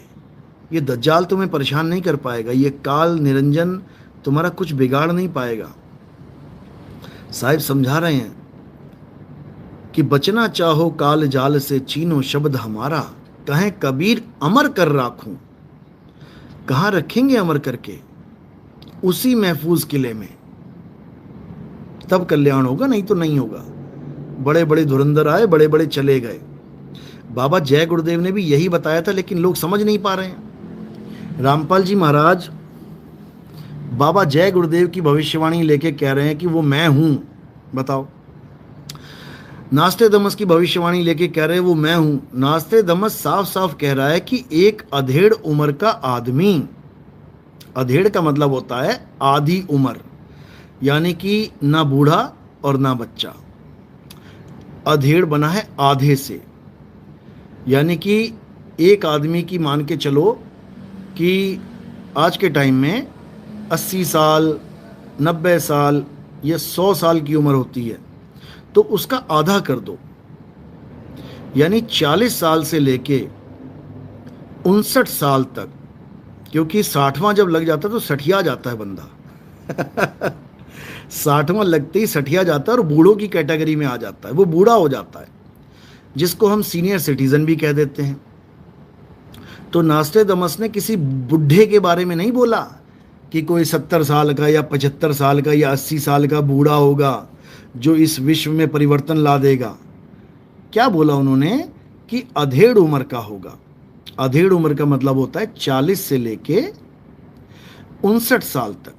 ये दज्जाल तुम्हें परेशान नहीं कर पाएगा, ये काल निरंजन तुम्हारा कुछ बिगाड़ नहीं पाएगा। साहिब समझा रहे हैं कि बचना चाहो काल जाल से, चीनो शब्द हमारा, कहें कबीर अमर कर राखूं। कहाँ रखेंगे अमर करके? उसी महफूज किले में, तब कल्याण होगा, नहीं तो नहीं होगा। बड़े बड़े धुरंधर आए, बड़े बड़े चले गए। बाबा जय गुरुदेव ने भी यही बताया था, लेकिन लोग समझ नहीं पा रहे हैं। रामपाल जी महाराज बाबा जय गुरुदेव की भविष्यवाणी लेके कह रहे हैं कि वो मैं हूं। बताओ, नास्ते दमस की भविष्यवाणी लेके कह रहे हैं वो मैं हूं। नास्ते दमस साफ साफ कह रहा है कि एक अधेड़ उम्र का आदमी, अधेड़ का मतलब होता है आधी उम्र, यानी कि ना बूढ़ा और ना बच्चा। अधेड़ बना है आधे से, यानी कि एक आदमी की मान के चलो कि आज के टाइम में 80 साल, 90 साल या 100 साल की उम्र होती है, तो उसका आधा कर दो, यानी 40 साल से लेके 59 साल तक, क्योंकि 60वां जब लग जाता है तो सठिया जाता है बंदा 60वां लगते ही सठिया जाता है और बूढ़ों की कैटेगरी में आ जाता है, वो बूढ़ा हो जाता है, जिसको हम सीनियर सिटीजन भी कह देते हैं। तो नास्ते दमस ने किसी बुढ़े के बारे में नहीं बोला कि कोई 70 साल का या 75 साल का या 80 साल का बूढ़ा होगा जो इस विश्व में परिवर्तन ला देगा। क्या बोला उन्होंने कि अधेड़ उम्र का होगा। अधेड़ उम्र का मतलब होता है 40 से लेके 59 साल तक।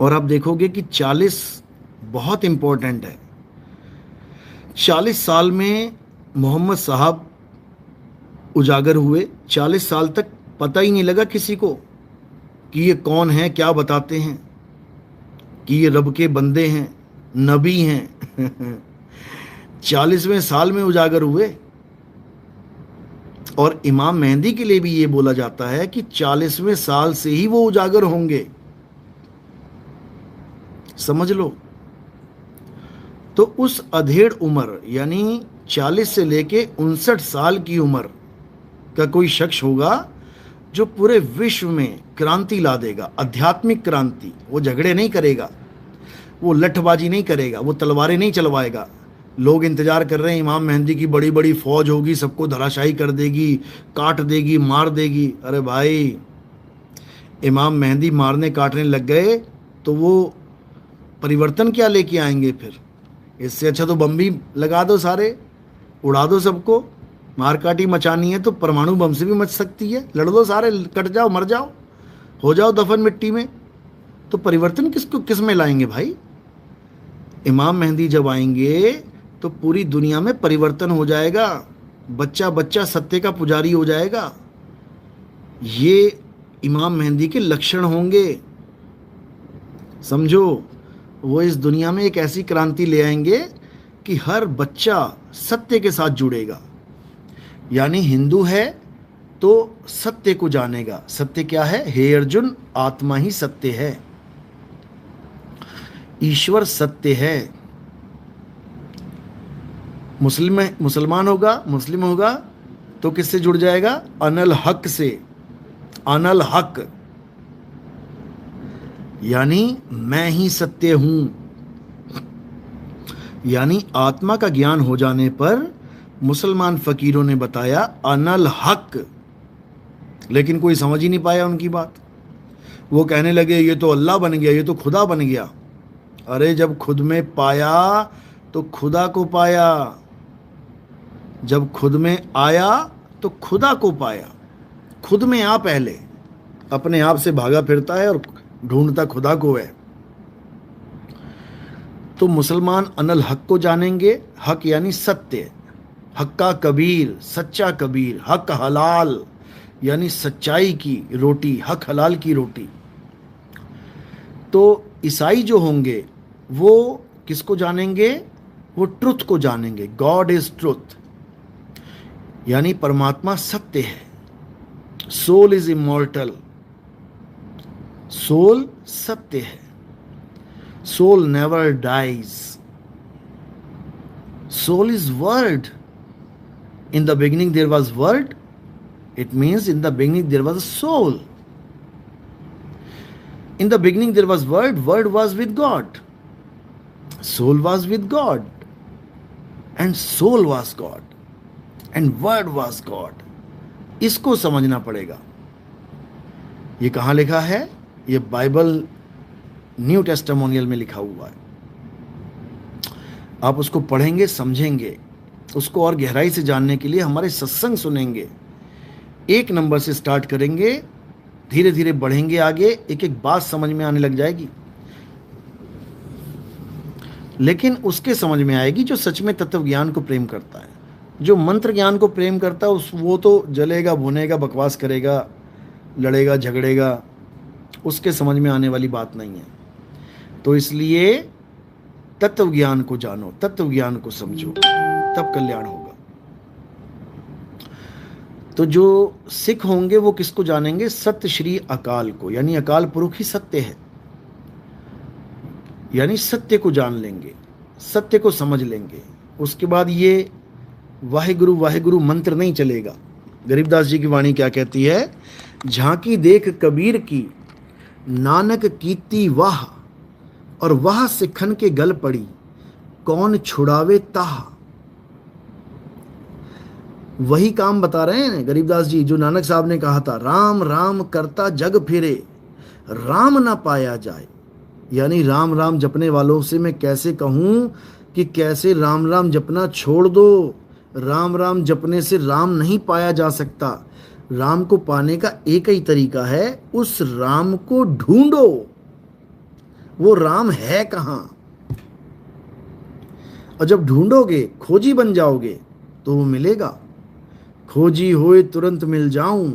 और आप देखोगे कि 40 बहुत इंपॉर्टेंट है। 40 साल में मोहम्मद साहब उजागर हुए। 40 साल तक पता ही नहीं लगा किसी को कि ये कौन है, क्या बताते हैं, कि ये रब के बंदे हैं, नबी हैं 40वें साल में उजागर हुए। और इमाम मेहंदी के लिए भी ये बोला जाता है कि 40वें साल से ही वो उजागर होंगे। समझ लो। तो उस अधेड़ उम्र यानी 40 से लेके 59 साल की उम्र का कोई शख्स होगा जो पूरे विश्व में क्रांति ला देगा, आध्यात्मिक क्रांति। वो झगड़े नहीं करेगा, वो लठबाजी नहीं करेगा, वो तलवारें नहीं चलवाएगा। लोग इंतजार कर रहे हैं इमाम मेहंदी की बड़ी बड़ी फौज होगी, सबको धराशायी कर देगी, काट देगी, मार देगी। अरे भाई, इमाम मेहंदी मारने काटने लग गए तो वो परिवर्तन क्या लेके आएंगे फिर? इससे अच्छा तो बम भी लगा दो, सारे उड़ा दो सबको। मारकाटी मचानी है तो परमाणु बम से भी मच सकती है, लड़ दो सारे, कट जाओ, मर जाओ, हो जाओ दफन मिट्टी में। तो परिवर्तन किस में लाएंगे भाई? इमाम मेहंदी जब आएंगे तो पूरी दुनिया में परिवर्तन हो जाएगा, बच्चा बच्चा सत्य का पुजारी हो जाएगा। ये इमाम मेहंदी के लक्षण होंगे, समझो। वो इस दुनिया में एक ऐसी क्रांति ले आएंगे कि हर बच्चा सत्य के साथ जुड़ेगा। यानी हिंदू है तो सत्य को जानेगा। सत्य क्या है? हे अर्जुन, आत्मा ही सत्य है, ईश्वर सत्य है। मुसलमान होगा, मुस्लिम होगा तो किससे जुड़ जाएगा? अनल हक से। अनल हक यानी मैं ही सत्य हूं। यानी आत्मा का ज्ञान हो जाने पर मुसलमान फकीरों ने बताया अनल हक, लेकिन कोई समझ ही नहीं पाया उनकी बात। वो कहने लगे ये तो अल्लाह बन गया, ये तो खुदा बन गया। अरे जब खुद में पाया तो खुदा को पाया, जब खुद में आया तो खुदा को पाया। खुद में आ पहले, अपने आप से भागा फिरता है और ढूंढता खुदा को है। तो मुसलमान अनल हक को जानेंगे, हक यानी सत्य, हक्का कबीर, सच्चा कबीर, हक हलाल यानी सच्चाई की रोटी, हक हलाल की रोटी। तो ईसाई जो होंगे वो किसको जानेंगे? वो ट्रुथ को जानेंगे। गॉड इज ट्रुथ, यानी परमात्मा सत्य है। सोल इज इमॉर्टल, सोल सत्य है। Soul never dies. Soul is word. In the beginning there was word. It means in the beginning there was a soul. In the beginning there was word. Word was with God. Soul was with God. And soul was God. And word was God. इसको समझना पड़ेगा। ये कहाँ लिखा है? ये Bible new टेस्टामोनियल में लिखा हुआ है। आप उसको पढ़ेंगे, समझेंगे, उसको और गहराई से जानने के लिए हमारे सत्संग सुनेंगे। एक नंबर से स्टार्ट करेंगे, धीरे धीरे बढ़ेंगे आगे, एक एक बात समझ में आने लग जाएगी। लेकिन उसके समझ में आएगी जो सच में तत्व ज्ञान को प्रेम करता है। जो मंत्र ज्ञान को प्रेम करता है वो तो जलेगा, भुनेगा, बकवास करेगा, लड़ेगा, झगड़ेगा, उसके समझ में आने वाली बात नहीं है। तो इसलिए तत्व ज्ञान को जानो, तत्व ज्ञान को समझो, तब कल्याण होगा। तो जो सिख होंगे वो किसको जानेंगे? सत्य श्री अकाल को, यानी अकाल पुरुष ही सत्य है, यानी सत्य को जान लेंगे, सत्य को समझ लेंगे। उसके बाद ये वाहिगुरु वाहिगुरु मंत्र नहीं चलेगा। गरीबदास जी की वाणी क्या कहती है? झांकी देख कबीर की, नानक कीती वाह, और वह सिखन के गल पड़ी, कौन छुड़ावे ताह। वही काम बता रहे हैं गरीबदास जी जो नानक साहब ने कहा था, राम राम करता जग फिरे, राम ना पाया जाए। यानी राम राम जपने वालों से मैं कैसे कहूं कि कैसे राम राम जपना छोड़ दो। राम राम जपने से राम नहीं पाया जा सकता। राम को पाने का एक ही तरीका है, उस राम को ढूंढो। वो राम है कहां? और जब ढूंढोगे, खोजी बन जाओगे, तो वो मिलेगा। खोजी होए तुरंत मिल जाऊं,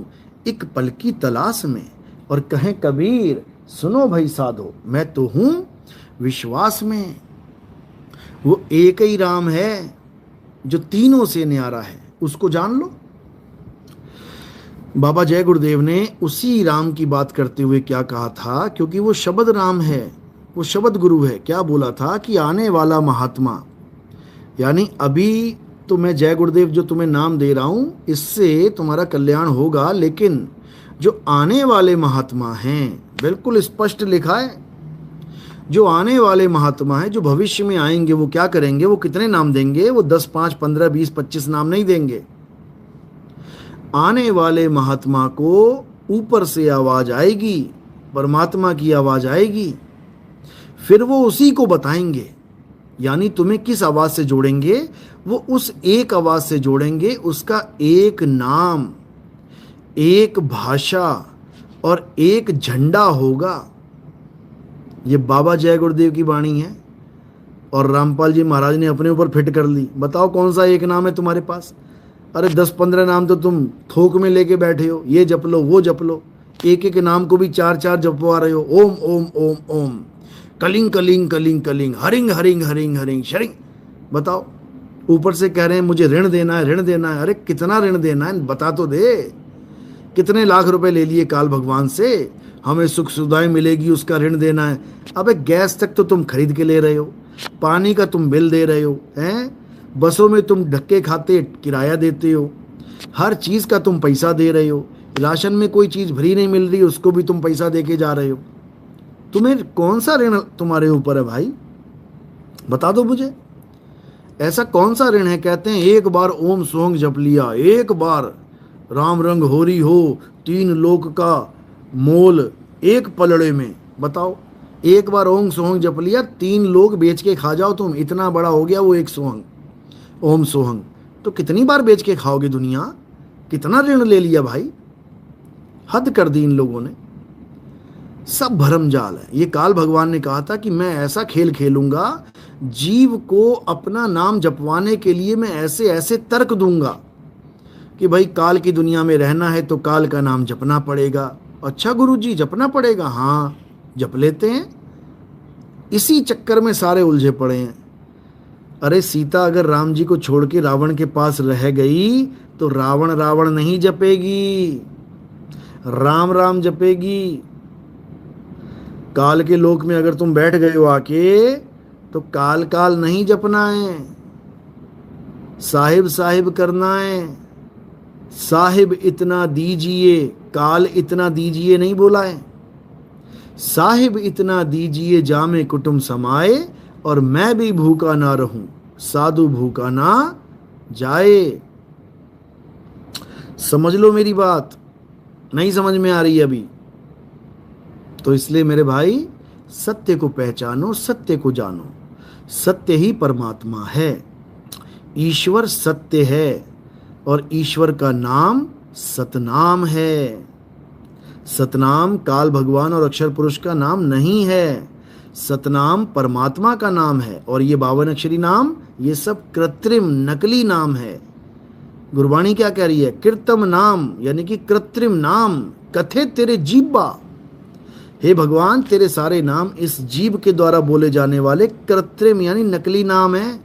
एक पल की तलाश में। और कहें कबीर, सुनो भाई साधो, मैं तो हूं विश्वास में। वो एक ही राम है जो तीनों से न्यारा है, उसको जान लो। बाबा जय गुरुदेव ने उसी राम की बात करते हुए क्या कहा था? क्योंकि वो शब्द राम है, वो शब्द गुरु है। क्या बोला था कि आने वाला महात्मा, यानी अभी तो मैं जय गुरुदेव जो तुम्हें नाम दे रहा हूं, इससे तुम्हारा कल्याण होगा, लेकिन जो आने वाले महात्मा हैं, बिल्कुल स्पष्ट लिखा है, जो आने वाले महात्मा हैं, जो भविष्य में आएंगे, वो क्या करेंगे? वो कितने नाम देंगे? वो 10, 5, 15, 20, 25 नाम नहीं देंगे। आने वाले महात्मा को ऊपर से आवाज आएगी, परमात्मा की आवाज आएगी, फिर वो उसी को बताएंगे। यानी तुम्हें किस आवाज से जोड़ेंगे? वो उस एक आवाज से जोड़ेंगे, उसका एक नाम, एक भाषा और एक झंडा होगा। ये बाबा जय गुरुदेव की वाणी है और रामपाल जी महाराज ने अपने ऊपर फिट कर ली। बताओ कौन सा एक नाम है तुम्हारे पास? अरे 10-15 नाम तो तुम थोक में लेके बैठे हो, ये जप लो, वो जप लो। एक एक नाम को भी 4-4 जपवा रहे हो। ओम ओम ओम ओम, कलिंग कलिंग कलिंग कलिंग, हरिंग हरिंग हरिंग हरिंग शरिंग। बताओ, ऊपर से कह रहे हैं मुझे ऋण देना है, ऋण देना है। अरे कितना ऋण देना है बता तो दे। कितने लाख रुपए ले लिए काल भगवान से, हमें सुख सुविधाएं मिलेगी उसका ऋण देना है। अबे गैस तक तो तुम खरीद के ले रहे हो, पानी का तुम बिल दे रहे हो, हैं? बसों में तुम धक्के खाते किराया देते हो, हर चीज़ का तुम पैसा दे रहे हो। राशन में कोई चीज़ भरी नहीं मिल रही, उसको भी तुम पैसा दे के जा रहे हो। तुम्हें कौन सा ऋण तुम्हारे ऊपर है भाई? बता दो मुझे, ऐसा कौन सा ऋण है? कहते हैं एक बार ओम सोंग जप लिया, एक बार राम रंग होरी हो, 3 लोक का मोल एक पलड़े में। बताओ, एक बार ओम सोहंग जप लिया, 3 लोग बेच के खा जाओ तुम, इतना बड़ा हो गया वो एक सोहंग, ओम सोहंग। तो कितनी बार बेच के खाओगे दुनिया? कितना ऋण ले लिया भाई, हद कर दी इन लोगों ने। सब भरम जाल है। ये काल भगवान ने कहा था कि मैं ऐसा खेल खेलूंगा, जीव को अपना नाम जपवाने के लिए मैं ऐसे ऐसे तर्क दूंगा कि भाई काल की दुनिया में रहना है तो काल का नाम जपना पड़ेगा। अच्छा गुरुजी, जपना पड़ेगा? हाँ, जप लेते हैं। इसी चक्कर में सारे उलझे पड़े हैं। अरे सीता अगर राम जी को छोड़ के रावण के पास रह गई तो रावण रावण नहीं जपेगी, राम राम जपेगी। काल के लोक में अगर तुम बैठ गए हो आके तो काल काल नहीं जपना है, साहिब साहिब करना है। साहिब इतना दीजिए, काल इतना दीजिए नहीं बोला है। साहिब इतना दीजिए जामे कुटुम समाए, और मैं भी भूखा ना रहूं, साधु भूखा ना जाए। समझ लो मेरी बात, नहीं समझ में आ रही अभी? तो इसलिए मेरे भाई, सत्य को पहचानो, सत्य को जानो। सत्य ही परमात्मा है, ईश्वर सत्य है, और ईश्वर का नाम सतनाम है। सतनाम काल भगवान और अक्षर पुरुष का नाम नहीं है, सतनाम परमात्मा का नाम है। और ये 52 अक्षरी नाम, ये सब कृत्रिम नकली नाम है। गुरबाणी क्या कह रही है? कृत्रिम नाम, यानी कि कृत्रिम नाम, कथे तेरे जीवा। हे भगवान, तेरे सारे नाम इस जीव के द्वारा बोले जाने वाले कृत्रिम यानी नकली नाम है।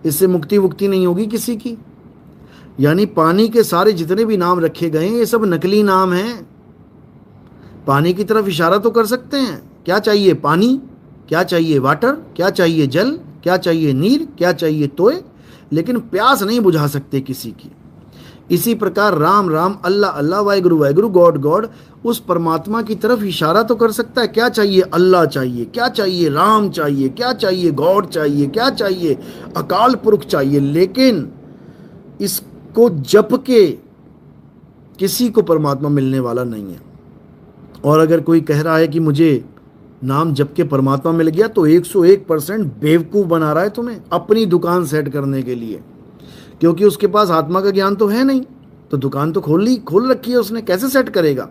इससे मुक्ति वुक्ति नहीं होगी किसी की। यानी पानी के सारे जितने भी नाम रखे गए हैं ये सब नकली नाम हैं। पानी की तरफ इशारा तो कर सकते हैं, क्या चाहिए? पानी। क्या चाहिए? वाटर। क्या चाहिए? जल। क्या चाहिए? नीर। क्या चाहिए? तोय। लेकिन प्यास नहीं बुझा सकते किसी की। इसी प्रकार राम राम, अल्लाह अल्लाह, वाहिगुरु वाहिगुरु, गॉड गॉड, उस परमात्मा की तरफ इशारा तो कर सकता है। क्या चाहिए? अल्लाह चाहिए। क्या चाहिए? राम चाहिए। क्या चाहिए? गॉड चाहिए। क्या चाहिए? अकाल पुरख चाहिए। लेकिन इसको जप के किसी को परमात्मा मिलने वाला नहीं है। और अगर कोई कह रहा है कि मुझे नाम जप के परमात्मा मिल गया, तो 101% बेवकूफ़ बना रहा है तुम्हें अपनी दुकान सेट करने के लिए। क्योंकि उसके पास आत्मा का ज्ञान तो है नहीं, तो दुकान तो खोल रखी है उसने, कैसे सेट करेगा?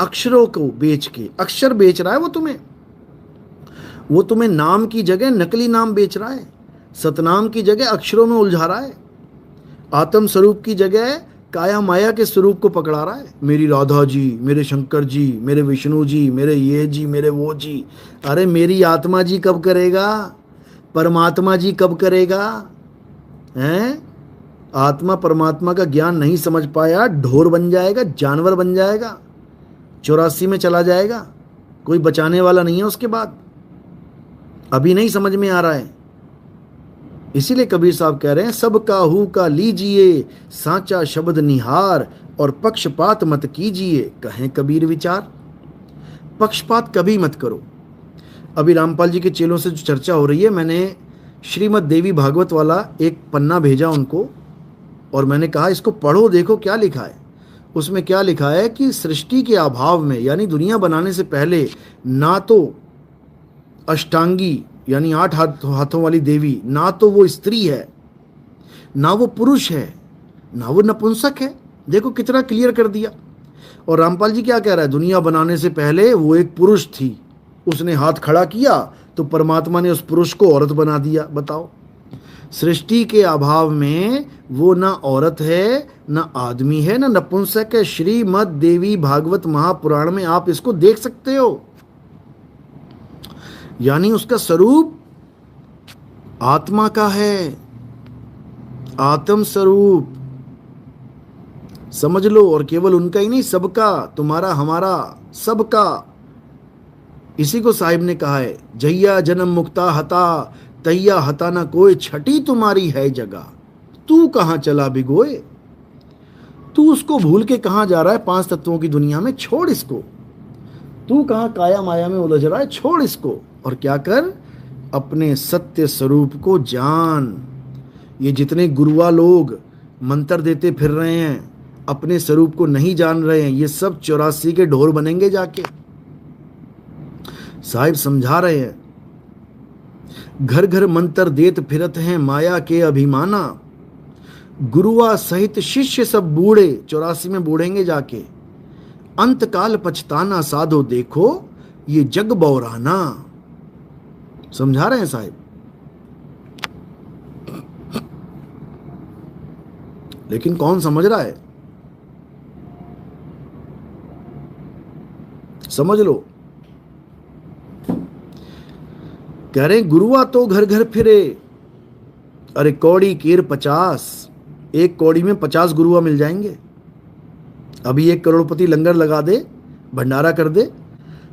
अक्षरों को बेच के, अक्षर बेच रहा है वो तुम्हें नाम की जगह नकली नाम बेच रहा है, सतनाम की जगह अक्षरों में उलझा रहा है, आत्म स्वरूप की जगह काया माया के स्वरूप को पकड़ा रहा है। मेरी राधा जी, मेरे शंकर जी, मेरे विष्णु जी, मेरे ये जी, मेरे वो जी। अरे मेरी आत्मा जी कब करेगा? परमात्मा जी कब करेगा? हैं? आत्मा परमात्मा का ज्ञान नहीं समझ पाया, ढोर बन जाएगा, जानवर बन जाएगा, 84 में चला जाएगा, कोई बचाने वाला नहीं है उसके बाद। अभी नहीं समझ में आ रहा है। इसीलिए कबीर साहब कह रहे हैं, सब काहू का लीजिए सांचा शब्द निहार, और पक्षपात मत कीजिए, कहें कबीर विचार। पक्षपात कभी मत करो। अभी रामपाल जी के चेलों से जो चर्चा हो रही है, मैंने श्रीमद् देवी भागवत वाला एक पन्ना भेजा उनको, और मैंने कहा इसको पढ़ो, देखो क्या लिखा है। उसमें क्या लिखा है कि सृष्टि के अभाव में, यानी दुनिया बनाने से पहले, ना तो अष्टांगी यानी 8 हाथों वाली देवी, ना तो वो स्त्री है, ना वो पुरुष है, ना वो नपुंसक है। देखो कितना क्लियर कर दिया। और रामपाल जी क्या कह रहा है? दुनिया बनाने से पहले वो एक पुरुष थी, उसने हाथ खड़ा किया तो परमात्मा ने उस पुरुष को औरत बना दिया। बताओ, सृष्टि के अभाव में वो ना औरत है, ना आदमी है, ना नपुंसक है। श्रीमद् देवी भागवत महापुराण में आप इसको देख सकते हो। यानी उसका स्वरूप आत्मा का है, आत्म स्वरूप, समझ लो। और केवल उनका ही नहीं, सबका, तुम्हारा हमारा सबका। इसी को साहिब ने कहा है, जैया जन्म मुक्ता हता, तैया हता ना कोई, छठी तुम्हारी है जगह, तू कहां चला भिगोए। तू उसको भूल के कहां जा रहा है? 5 तत्वों की दुनिया में, छोड़ इसको। तू कहां काया माया में उलझ रहा है? छोड़ इसको, और क्या कर? अपने सत्य स्वरूप को जान। ये जितने गुरुआ लोग मंत्र देते फिर रहे हैं, अपने स्वरूप को नहीं जान रहे हैं, ये सब 84 के ढोर बनेंगे जाके। साहिब समझा रहे हैं, घर घर मंत्र देत फिरत हैं माया के अभिमाना, गुरुआ सहित शिष्य सब बूढ़े, 84 में बूढ़ेंगे जाके, अंत काल पछताना साधो देखो ये जग बौराना। समझा रहे हैं साहिब। लेकिन कौन समझ रहा है? समझ लो। कह रहे गुरुआ तो घर घर फिरे, अरे कौड़ी कीर 50, एक कौड़ी में 50 गुरुआ मिल जाएंगे। अभी एक करोड़पति लंगर लगा दे, भंडारा कर दे।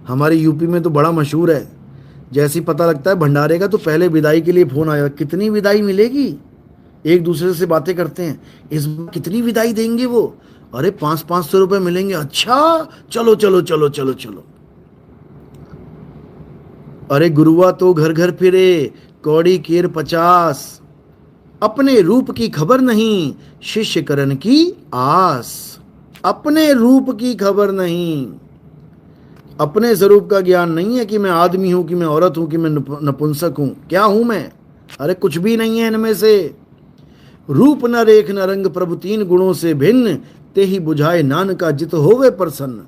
हमारे यूपी में तो बड़ा मशहूर है, जैसे ही पता लगता है भंडारे का तो पहले विदाई के लिए फोन आएगा, कितनी विदाई मिलेगी। एक दूसरे से बातें करते हैं, इस बार कितनी विदाई देंगे वो, अरे 500-500 रुपए मिलेंगे, अच्छा चलो चलो चलो चलो चलो। अरे गुरुआ तो घर घर फिरे, कौड़ी कीर 50, अपने रूप की खबर नहीं, शिष्य करण की आस। अपने रूप की खबर नहीं, अपने स्वरूप का ज्ञान नहीं है कि मैं आदमी हूं, कि मैं औरत हूं, कि मैं नपुंसक हूं, क्या हूं मैं? अरे कुछ भी नहीं है इनमें से। रूप न रेख न रंग प्रभु तीन गुणों से भिन्न, ते ही बुझाए नानका जित होवे प्रसन्न।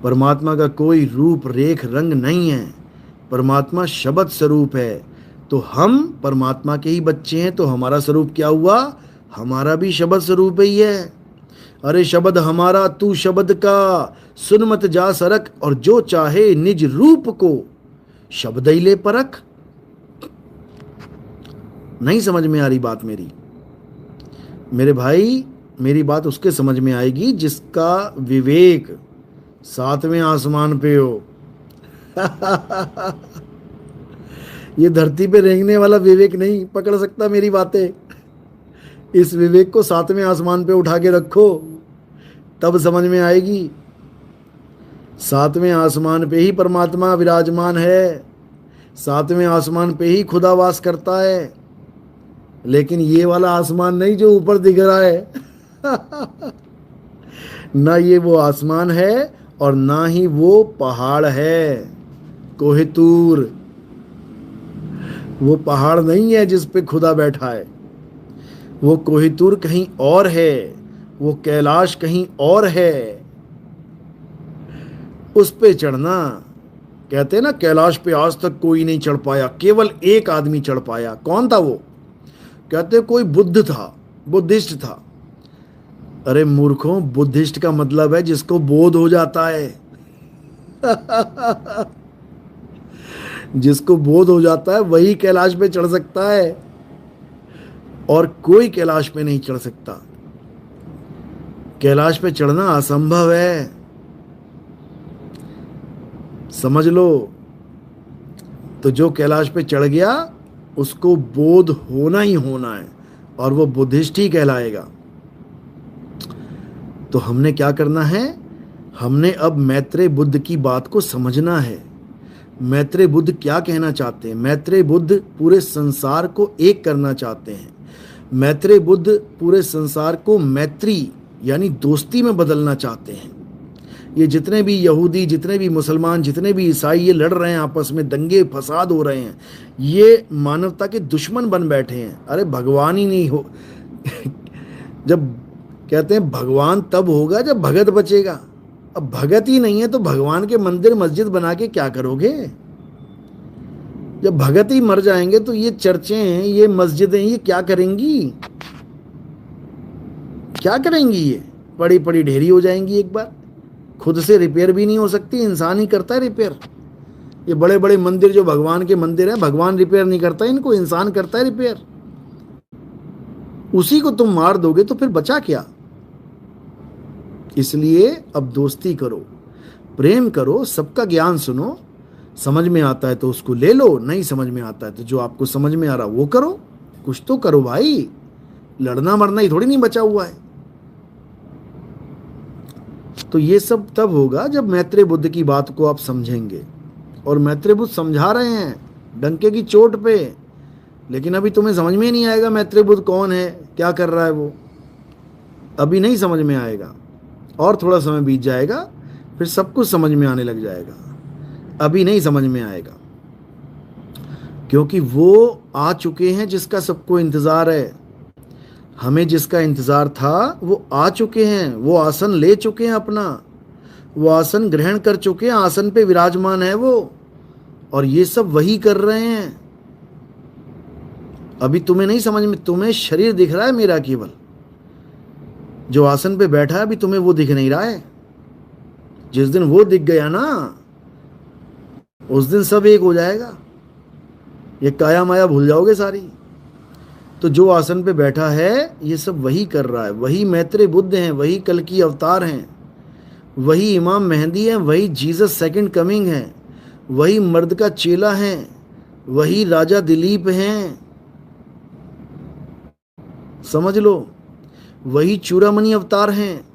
परमात्मा का कोई रूप रेख रंग नहीं है, परमात्मा शब्द स्वरूप है। तो हम परमात्मा के ही बच्चे हैं, तो हमारा स्वरूप क्या हुआ? हमारा भी शब्द स्वरूप ही है। अरे शब्द हमारा तू शब्द का, सुन मत जा सरक, और जो चाहे निज रूप को शब्द ही ले परख। नहीं समझ में आ रही बात मेरी? मेरे भाई, मेरी बात उसके समझ में आएगी जिसका विवेक 7वें आसमान पे हो। ये धरती पे रेंगने वाला विवेक नहीं पकड़ सकता मेरी बातें। इस विवेक को 7वें आसमान पे उठा के रखो, तब समझ में आएगी। 7वें आसमान पे ही परमात्मा विराजमान है, 7वें आसमान पे ही खुदा वास करता है। लेकिन ये वाला आसमान नहीं जो ऊपर दिख रहा है। ना ये वो आसमान है और ना ही वो पहाड़ है। कोहितूर वो पहाड़ नहीं है जिस पे खुदा बैठा है, वो कोहितूर कहीं और है, वो कैलाश कहीं और है। उस पे चढ़ना, कहते हैं ना कैलाश पे आज तक कोई नहीं चढ़ पाया, केवल एक आदमी चढ़ पाया। कौन था वो? कहते कोई बुद्ध था, बुद्धिस्ट था। अरे मूर्खों, बुद्धिस्ट का मतलब है जिसको बोध हो जाता है। जिसको बोध हो जाता है वही कैलाश पे चढ़ सकता है, और कोई कैलाश पे नहीं चढ़ सकता। कैलाश पे चढ़ना असंभव है, समझ लो। तो जो कैलाश पे चढ़ गया उसको बोध होना ही होना है, और वो बुद्धिस्ट ही कहलाएगा। तो हमने क्या करना है? हमने अब मैत्रेय बुद्ध की बात को समझना है। मैत्रेय बुद्ध क्या कहना चाहते हैं? मैत्रेय बुद्ध पूरे संसार को एक करना चाहते हैं। मैत्रेय बुद्ध पूरे संसार को मैत्री यानी दोस्ती में बदलना चाहते हैं। ये जितने भी यहूदी, जितने भी मुसलमान, जितने भी ईसाई ये लड़ रहे हैं, आपस में दंगे फसाद हो रहे हैं, ये मानवता के दुश्मन बन बैठे हैं। अरे भगवान ही नहीं हो। जब कहते हैं भगवान तब होगा जब भगत बचेगा। अब भगत ही नहीं है तो भगवान के मंदिर मस्जिद बना के क्या करोगे? जब भगत ही मर जाएंगे तो ये चर्चें, ये मस्जिदें, ये क्या करेंगी? क्या करेंगी? ये पड़ी पड़ी ढेरी हो जाएंगी। एक बार खुद से रिपेयर भी नहीं हो सकती, इंसान ही करता है रिपेयर। ये बड़े बड़े मंदिर जो भगवान के मंदिर हैं, भगवान रिपेयर नहीं करता इनको, इंसान करता है रिपेयर। उसी को तुम मार दोगे तो फिर बचा क्या? इसलिए अब दोस्ती करो, प्रेम करो, सबका ज्ञान सुनो। समझ में आता है तो उसको ले लो, नहीं समझ में आता है तो जो आपको समझ में आ रहा वो करो। कुछ तो करो भाई, लड़ना मरना ही थोड़ी नहीं बचा हुआ है। तो ये सब तब होगा जब मैत्रेय बुद्ध की बात को आप समझेंगे। और मैत्रेय बुद्ध समझा रहे हैं डंके की चोट पे, लेकिन अभी तुम्हें समझ में नहीं आएगा मैत्रेय बुद्ध कौन है, क्या कर रहा है वो। अभी नहीं समझ में आएगा, और थोड़ा समय बीत जाएगा फिर सब कुछ समझ में आने लग जाएगा। अभी नहीं समझ में आएगा, क्योंकि वो आ चुके हैं जिसका सबको इंतज़ार है। हमें जिसका इंतज़ार था वो आ चुके हैं, वो आसन ले चुके हैं अपना, वो आसन ग्रहण कर चुके हैं, आसन पे विराजमान है वो, और ये सब वही कर रहे हैं। अभी तुम्हें नहीं समझ में, तुम्हें शरीर दिख रहा है मेरा केवल, जो आसन पे बैठा है अभी तुम्हें वो दिख नहीं रहा है। जिस दिन वो दिख गया ना, उस दिन सब एक हो जाएगा, ये काया माया भूल जाओगे सारी। तो जो आसन पे बैठा है ये सब वही कर रहा है, वही मैत्रेय बुद्ध हैं, वही कल की अवतार हैं, वही इमाम मेहंदी हैं, वही जीसस सेकंड कमिंग हैं, वही मर्द का चेला हैं, वही राजा दिलीप हैं, समझ लो, वही चूड़ामणि अवतार हैं,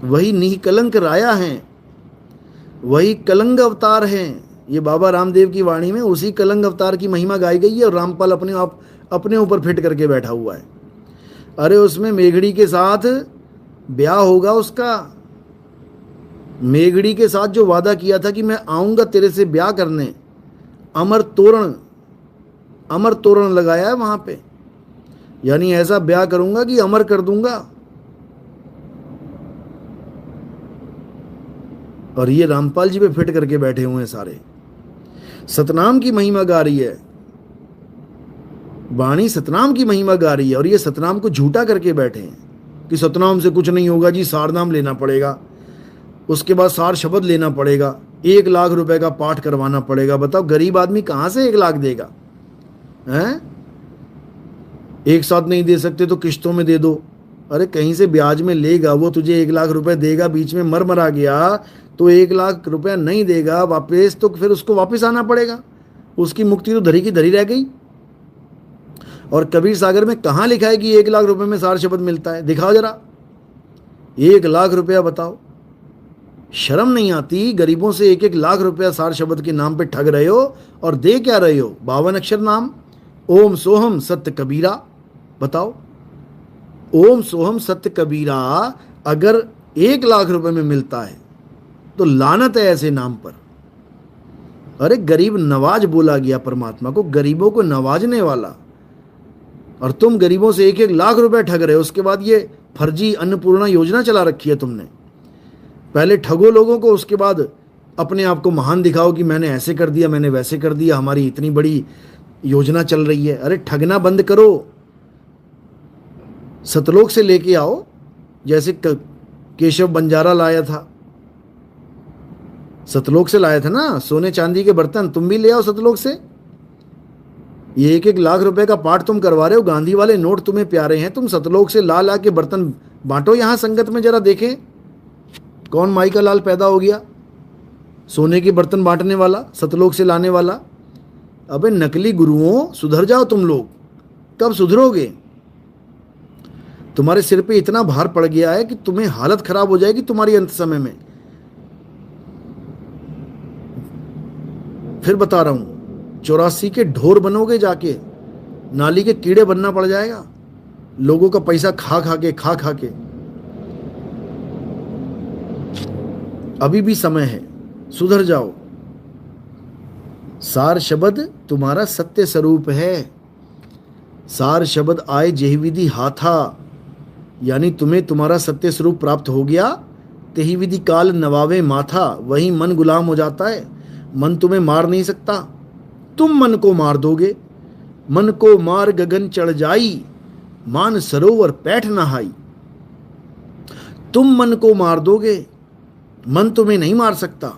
वही निकलंक राया हैं, वही कलंग अवतार हैं। ये बाबा रामदेव की वाणी में उसी कलंग अवतार की महिमा गाई गई है, और रामपाल अपने ऊपर फिट करके बैठा हुआ है। अरे उसमें मेघड़ी के साथ ब्याह होगा उसका, मेघड़ी के साथ जो वादा किया था कि मैं आऊंगा तेरे से ब्याह करने, अमर तोरण लगाया है वहां पे, यानी ऐसा ब्याह करूंगा कि अमर कर दूंगा। और ये रामपाल जी पे फिट करके बैठे हुए हैं सारे, सतनाम की महिमा गा रही है वाणी, सतनाम की महिमा गा रही है, और ये सतनाम को झूठा करके बैठे हैं कि सतनाम से कुछ नहीं होगा जी, सारनाम लेना पड़ेगा, उसके बाद सार शब्द लेना पड़ेगा, 1 लाख रुपए का पाठ करवाना पड़ेगा। बताओ गरीब आदमी कहां से 1 लाख देगा? हैं? एक साथ नहीं दे सकते तो किश्तों में दे दो। अरे कहीं से ब्याज में लेगा, वो तुझे 1 लाख रुपए देगा, बीच में मर गया तो 1 लाख रुपया नहीं देगा वापस, तो फिर उसको वापस आना पड़ेगा, उसकी मुक्ति तो धरी की धरी रह गई। और कबीर सागर में कहाँ लिखा है कि 1 लाख रुपए में सार शब्द मिलता है? दिखाओ जरा, 1 लाख रुपया, बताओ, शर्म नहीं आती? गरीबों से 1-1 लाख रुपया सार शब्द के नाम पे ठग रहे हो, और दे क्या रहे हो? 52 अक्षर नाम, ओम सोहम सत्य कबीरा। बताओ, ओम सोहम सत्य कबीरा अगर 1 लाख रुपए में मिलता है तो लानत है ऐसे नाम पर। अरे गरीब नवाज बोला गया परमात्मा को, गरीबों को नवाजने वाला, और तुम गरीबों से 1-1 लाख रुपए ठग रहे हो। उसके बाद ये फर्जी अन्नपूर्णा योजना चला रखी है तुमने। पहले ठगो लोगों को, उसके बाद अपने आप को महान दिखाओ कि मैंने ऐसे कर दिया, मैंने वैसे कर दिया, हमारी इतनी बड़ी योजना चल रही है। अरे ठगना बंद करो, सतलोक से लेके आओ, जैसे केशव बंजारा लाया था, सतलोक से लाया था ना सोने चांदी के बर्तन, तुम भी ले आओ सतलोक से। ये 1-1 लाख रुपए का पाठ तुम करवा रहे हो, गांधी वाले नोट तुम्हें प्यारे हैं, तुम सतलोक से ला ला के बर्तन बांटो यहां संगत में, जरा देखें कौन माई का लाल पैदा हो गया सोने के बर्तन बांटने वाला, सतलोक से लाने वाला। अबे नकली गुरुओं, सुधर जाओ तुम लोग, कब सुधरोगे? तुम्हारे सिर पे इतना भार पड़ गया है कि तुम्हें हालत खराब हो जाएगी तुम्हारी अंत समय में। फिर बता रहा हूं, 84 के ढोर बनोगे, जाके नाली के कीड़े बनना पड़ जाएगा, लोगों का पैसा खा खा के। अभी भी समय है, सुधर जाओ। सार शब्द तुम्हारा सत्य स्वरूप है। सार शब्द आए जेहि विधि हाथा, यानी तुम्हें तुम्हारा सत्य स्वरूप प्राप्त हो गया। तेहि विधि काल नवावे माथा, वही मन गुलाम हो जाता है। मन तुम्हें मार नहीं सकता, तुम मन को मार दोगे। मन को मार गगन चढ़ जाई, मान सरोवर पैठ नहाई। तुम मन को मार दोगे, मन तुम्हें नहीं मार सकता।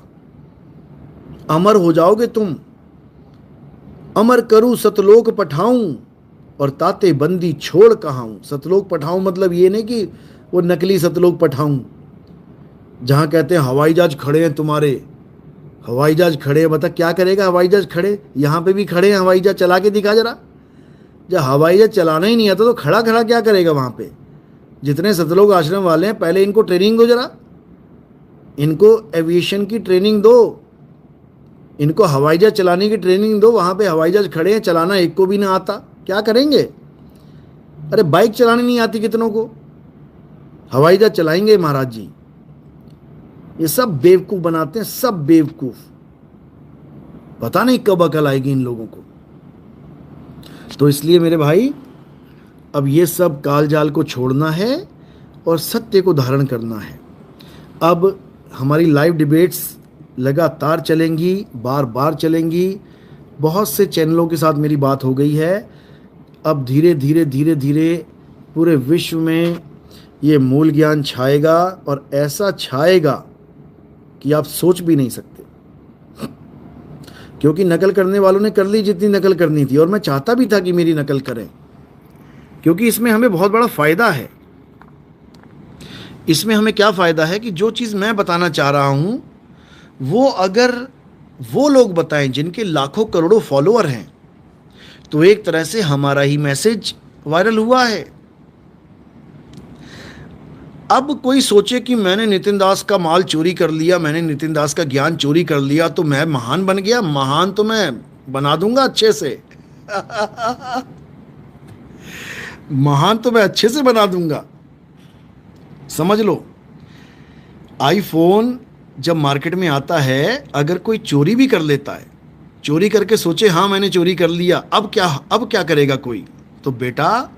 अमर हो जाओगे तुम। अमर करूं सतलोक पठाऊं, और ताते बंदी छोड़ कहाऊं। सतलोक पठाऊं मतलब ये नहीं कि वो नकली सतलोक पठाऊं, जहां कहते हैं हवाई जहाज खड़े हैं तुम्हारे, हवाई जहाज खड़े हैं। बता क्या करेगा हवाई जहाज खड़े? यहां पे भी खड़े हैं, हवाई जहाज चला के दिखा जरा। जब हवाई जहाज चलाना ही नहीं आता तो खड़ा खड़ा क्या करेगा वहां पे? जितने सतलोक आश्रम वाले हैं, पहले इनको ट्रेनिंग दो जरा, इनको एविएशन की ट्रेनिंग दो, इनको हवाई जहाज चलाने की ट्रेनिंग दो। वहां पे हवाई जहाज खड़े हैं, चलाना एक को भी ना आता, क्या करेंगे? अरे बाइक चलानी नहीं आती कितनों को, हवाई जहाज चलाएंगे महाराज जी। ये सब बेवकूफ बनाते हैं, सब बेवकूफ। पता नहीं कब अकल आएगी इन लोगों को। तो इसलिए मेरे भाई, अब ये सब काल जाल को छोड़ना है और सत्य को धारण करना है। अब हमारी लाइव डिबेट्स लगातार चलेंगी, बार बार चलेंगी। बहुत से चैनलों के साथ मेरी बात हो गई है। अब धीरे धीरे धीरे धीरे पूरे विश्व में ये मूल ज्ञान छाएगा, और ऐसा छाएगा कि आप सोच भी नहीं सकते। क्योंकि नकल करने वालों ने कर ली जितनी नकल करनी थी, और मैं चाहता भी था कि मेरी नकल करें, क्योंकि इसमें हमें बहुत बड़ा फ़ायदा है। इसमें हमें क्या फ़ायदा है कि जो चीज़ मैं बताना चाह रहा हूँ वो अगर वो लोग बताएं जिनके लाखों करोड़ों फॉलोअर हैं, तो एक तरह से हमारा ही मैसेज वायरल हुआ है। अब कोई सोचे कि मैंने नितिन दास का माल चोरी कर लिया, मैंने नितिन दास का ज्ञान चोरी कर लिया, तो मैं महान बन गया। महान तो मैं बना दूंगा अच्छे से महान तो मैं अच्छे से बना दूंगा। समझ लो, आईफोन जब मार्केट में आता है, अगर कोई चोरी भी कर लेता है, चोरी करके सोचे हाँ मैंने चोरी कर लिया, अब क्या करेगा कोई? तो बेटा,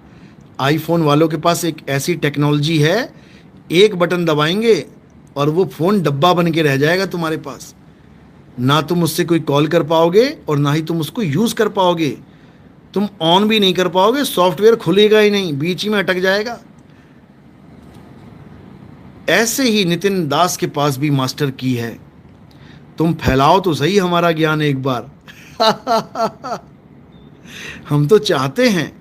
आईफोन वालों के पास एक ऐसी टेक्नोलॉजी है, एक बटन दबाएंगे और वो फ़ोन डब्बा बन के रह जाएगा तुम्हारे पास। ना तुम उससे कोई कॉल कर पाओगे और ना ही तुम उसको यूज़ कर पाओगे। तुम ऑन भी नहीं कर पाओगे, सॉफ्टवेयर खुलेगा ही नहीं, बीच ही में अटक जाएगा। ऐसे ही नितिन दास के पास भी मास्टर की है। तुम फैलाओ तो सही हमारा ज्ञान एक बार हम तो चाहते हैं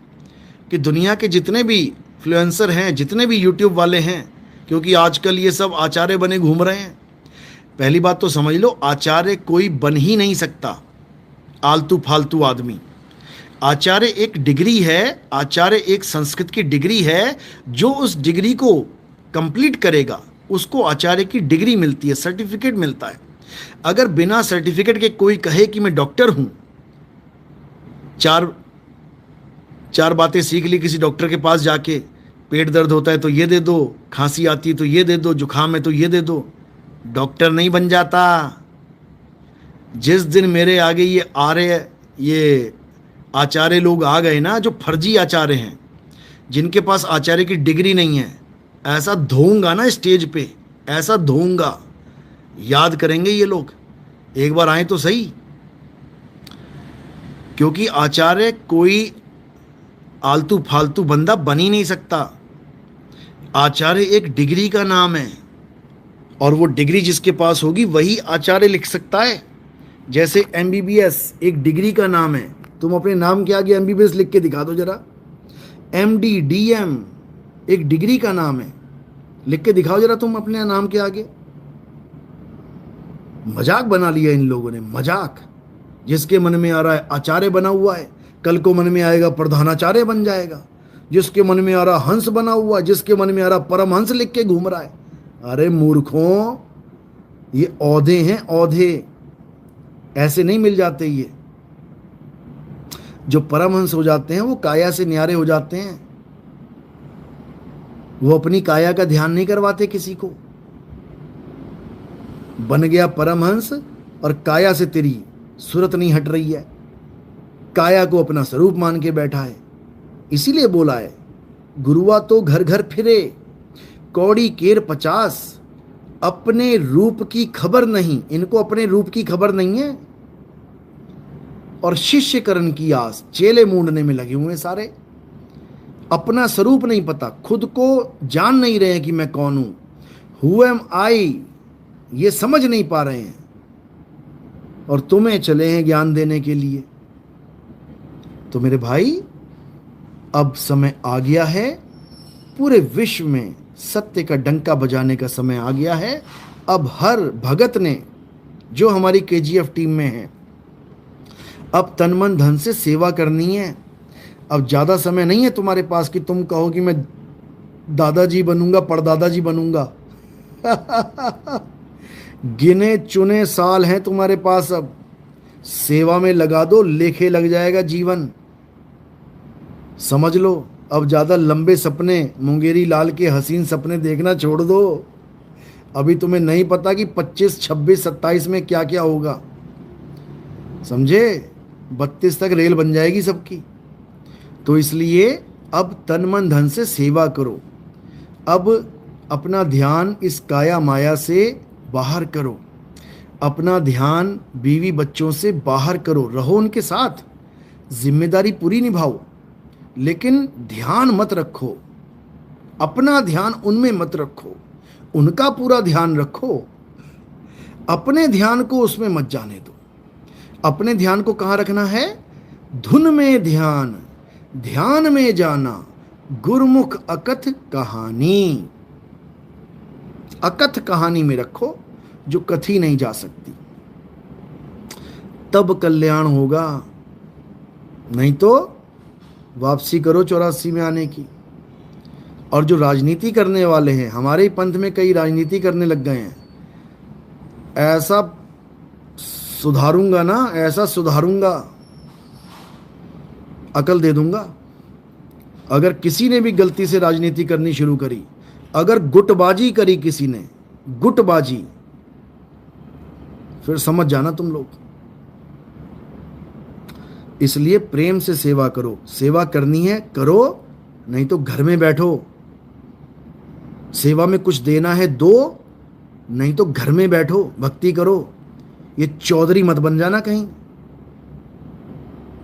कि दुनिया के जितने भी इन्फ्लुएंसर हैं, जितने भी यूट्यूब वाले हैं, क्योंकि आजकल ये सब आचार्य बने घूम रहे हैं। पहली बात तो समझ लो, आचार्य कोई बन ही नहीं सकता, आलतू फालतू आदमी। आचार्य एक डिग्री है, आचार्य एक संस्कृत की डिग्री है। जो उस डिग्री को कंप्लीट करेगा उसको आचार्य की डिग्री मिलती है, सर्टिफिकेट मिलता है। अगर बिना सर्टिफिकेट के कोई कहे कि मैं डॉक्टर हूं, चार बातें सीख ली किसी डॉक्टर के पास जाके, पेट दर्द होता है तो ये दे दो, खांसी आती है तो ये दे दो, जुकाम है तो ये दे दो, डॉक्टर नहीं बन जाता। जिस दिन मेरे आगे ये आचार्य लोग आ गए ना, जो फर्जी आचार्य हैं, जिनके पास आचार्य की डिग्री नहीं है, ऐसा धोऊंगा ना स्टेज पे, ऐसा धोऊंगा, याद करेंगे ये लोग। एक बार आए तो सही। क्योंकि आचार्य कोई आलतू फालतू बंदा बन ही नहीं सकता। आचार्य एक डिग्री का नाम है, और वो डिग्री जिसके पास होगी वही आचार्य लिख सकता है। जैसे एमबीबीएस एक डिग्री का नाम है। तुम अपने नाम के आगे एमबीबीएस लिख के दिखा दो जरा। एमडी, डीएम एक डिग्री का नाम है, लिख के दिखाओ जरा तुम अपने नाम के आगे। मजाक बना लिया इन लोगों ने, मजाक। जिसके मन में आ रहा है आचार्य बना हुआ है, कल को मन में आएगा प्रधानाचार्य बन जाएगा। जिसके मन में आ रहा हंस बना हुआ, जिसके मन में आ रहा परमहंस लिख के घूम रहा है। अरे मूर्खों, ये औधे हैं, औधे। ऐसे नहीं मिल जाते। ये जो परमहंस हो जाते हैं वो काया से न्यारे हो जाते हैं। वो अपनी काया का ध्यान नहीं करवाते किसी को। बन गया परमहंस और काया से तेरी सूरत नहीं हट रही है, काया को अपना स्वरूप मान के बैठा है। इसीलिए बोला है, गुरुआ तो घर घर फिरे, कौड़ी केर 50, अपने रूप की खबर नहीं। इनको अपने रूप की खबर नहीं है, और शिष्यकरण की आस, चेले मूंढने में लगे हुए सारे। अपना स्वरूप नहीं पता, खुद को जान नहीं रहे कि मैं कौन हूं, हु एम आई, ये समझ नहीं पा रहे हैं। और तुम्हें चले हैं ज्ञान देने के लिए। तो मेरे भाई, अब समय आ गया है, पूरे विश्व में सत्य का डंका बजाने का समय आ गया है। अब हर भगत ने, जो हमारी केजीएफ टीम में है, अब तन मन धन से सेवा करनी है। अब ज़्यादा समय नहीं है तुम्हारे पास कि तुम कहो कि मैं दादाजी बनूंगा, परदादाजी बनूंगा गिने चुने साल हैं तुम्हारे पास। अब सेवा में लगा दो, लेखे लग जाएगा जीवन। समझ लो, अब ज़्यादा लंबे सपने, मुंगेरी लाल के हसीन सपने देखना छोड़ दो। अभी तुम्हें नहीं पता कि 25, 26, 27 में क्या क्या होगा, समझे? 32 तक रेल बन जाएगी सबकी। तो इसलिए अब तन मन धन से सेवा करो। अब अपना ध्यान इस काया माया से बाहर करो, अपना ध्यान बीवी बच्चों से बाहर करो। रहो उनके साथ, जिम्मेदारी पूरी निभाओ, लेकिन ध्यान मत रखो, अपना ध्यान उनमें मत रखो, उनका पूरा ध्यान रखो, अपने ध्यान को उसमें मत जाने दो। अपने ध्यान को कहाँ रखना है? धुन में ध्यान, ध्यान में जाना, गुरमुख अकथ कहानी। अकथ कहानी में रखो जो कथी नहीं जा सकती, तब कल्याण होगा। नहीं तो वापसी करो 84 में आने की। और जो राजनीति करने वाले हैं, हमारे ही पंथ में कई राजनीति करने लग गए हैं, ऐसा सुधारूंगा ना, ऐसा सुधारूंगा, अकल दे दूंगा। अगर किसी ने भी गलती से राजनीति करनी शुरू करी, अगर गुटबाजी करी किसी ने, गुटबाजी, फिर समझ जाना तुम लोग। इसलिए प्रेम से सेवा करो। सेवा करनी है करो, नहीं तो घर में बैठो। सेवा में कुछ देना है दो, नहीं तो घर में बैठो, भक्ति करो। ये चौधरी मत बन जाना कहीं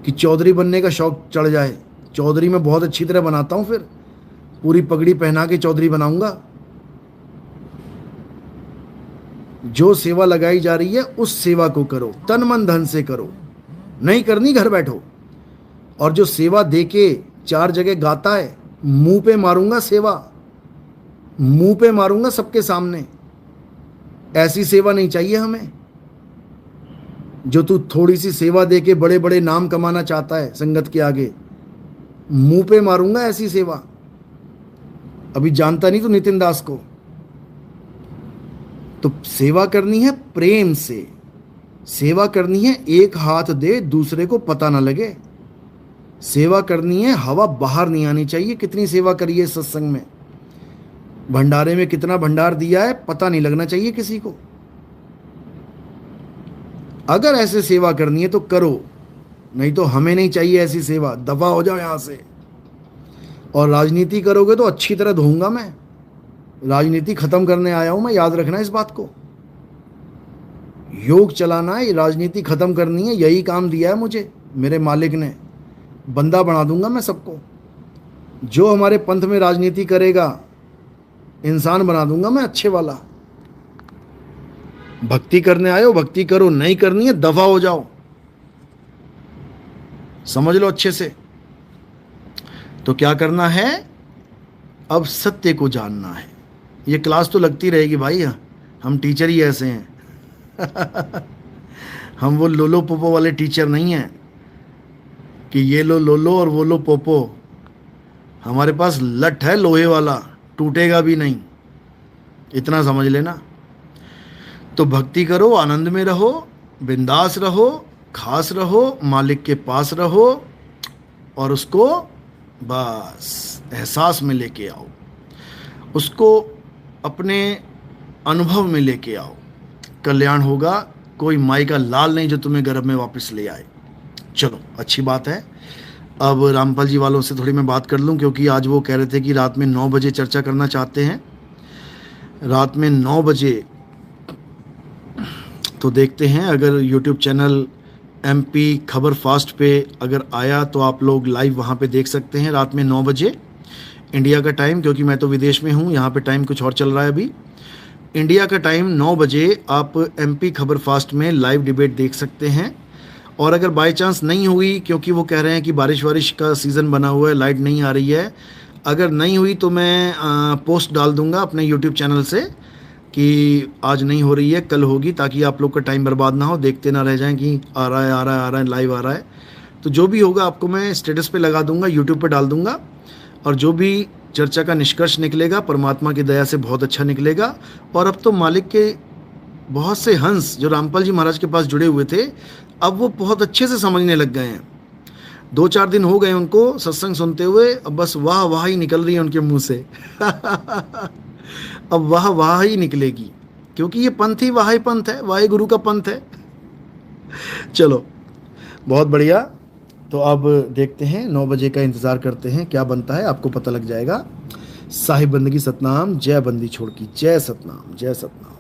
कि चौधरी बनने का शौक चढ़ जाए। चौधरी मैं बहुत अच्छी तरह बनाता हूं, फिर पूरी पगड़ी पहना के चौधरी बनाऊंगा। जो सेवा लगाई जा रही है उस सेवा को करो, तन मन धन से करो। नहीं करनी, घर बैठो। और जो सेवा देके 4 जगह गाता है, मुंह पे मारूंगा सेवा, मुंह पे मारूंगा सबके सामने। ऐसी सेवा नहीं चाहिए हमें। जो तू थोड़ी सी सेवा देके बड़े बड़े नाम कमाना चाहता है संगत के आगे, मुंह पे मारूंगा ऐसी सेवा। अभी जानता नहीं तू नितिन दास को। तो सेवा करनी है प्रेम से, सेवा करनी है एक हाथ दे दूसरे को पता ना लगे। सेवा करनी है, हवा बाहर नहीं आनी चाहिए। कितनी सेवा करी है सत्संग में, भंडारे में कितना भंडार दिया है पता नहीं लगना चाहिए किसी को। अगर ऐसे सेवा करनी है तो करो, नहीं तो हमें नहीं चाहिए ऐसी सेवा। दफा हो जाओ यहां से। और राजनीति करोगे तो अच्छी तरह धोऊंगा मैं। राजनीति खत्म करने आया हूं मैं, याद रखना इस बात को। योग चलाना है, राजनीति खत्म करनी है, यही काम दिया है मुझे मेरे मालिक ने। बंदा बना दूंगा मैं सबको। जो हमारे पंथ में राजनीति करेगा, इंसान बना दूंगा मैं अच्छे वाला। भक्ति करने आए हो भक्ति करो, नहीं करनी है दफा हो जाओ। समझ लो अच्छे से। तो क्या करना है? अब सत्य को जानना है। ये क्लास तो लगती रहेगी भाई, हम टीचर ही ऐसे हैं। हम वो लोलो पोपो वाले टीचर नहीं हैं कि ये लो लोलो और वो लो पोपो। हमारे पास लठ है लोहे वाला, टूटेगा भी नहीं, इतना समझ लेना। तो भक्ति करो, आनंद में रहो, बिंदास रहो, खास रहो, मालिक के पास रहो और उसको बस एहसास में लेके आओ, उसको अपने अनुभव में लेके आओ। कल्याण होगा। कोई माई का लाल नहीं जो तुम्हें गर्भ में वापस ले आए। चलो अच्छी बात है। अब रामपाल जी वालों से थोड़ी मैं बात कर लूं, क्योंकि आज वो कह रहे थे कि रात में 9 बजे चर्चा करना चाहते हैं। रात में 9 बजे तो देखते हैं, अगर यूट्यूब चैनल MP खबर फास्ट पे अगर आया तो आप लोग लाइव वहाँ पे देख सकते हैं रात में 9 बजे इंडिया का टाइम, क्योंकि मैं तो विदेश में हूँ, यहाँ पे टाइम कुछ और चल रहा है अभी। इंडिया का टाइम 9 बजे आप MP खबर फास्ट में लाइव डिबेट देख सकते हैं। और अगर बाय चांस नहीं हुई, क्योंकि वो कह रहे हैं कि बारिश वारिश का सीज़न बना हुआ है, लाइट नहीं आ रही है, अगर नहीं हुई तो मैं पोस्ट डाल दूंगा अपने यूट्यूब चैनल से कि आज नहीं हो रही है, कल होगी, ताकि आप लोग का टाइम बर्बाद ना हो, देखते ना रह जाएं कि आ रहा है आ रहा है आ रहा है, लाइव आ रहा है। तो जो भी होगा आपको मैं स्टेटस पे लगा दूंगा, यूट्यूब पे डाल दूंगा। और जो भी चर्चा का निष्कर्ष निकलेगा परमात्मा की दया से बहुत अच्छा निकलेगा। और अब तो मालिक के बहुत से हंस जो रामपाल जी महाराज के पास जुड़े हुए थे, अब वो बहुत अच्छे से समझने लग गए हैं। 2-4 दिन हो गए उनको सत्संग सुनते हुए, अब बस वाह वाह ही निकल रही है उनके मुंह से। अब वाह ही निकलेगी, क्योंकि ये पंथ ही वाह पंथ है, वाहे गुरु का पंथ है। चलो बहुत बढ़िया। तो अब देखते हैं, 9 बजे का इंतज़ार करते हैं, क्या बनता है आपको पता लग जाएगा। साहिब बंदगी सतनाम, जय बंदी छोड़ की, जय सतनाम, जय सतनाम।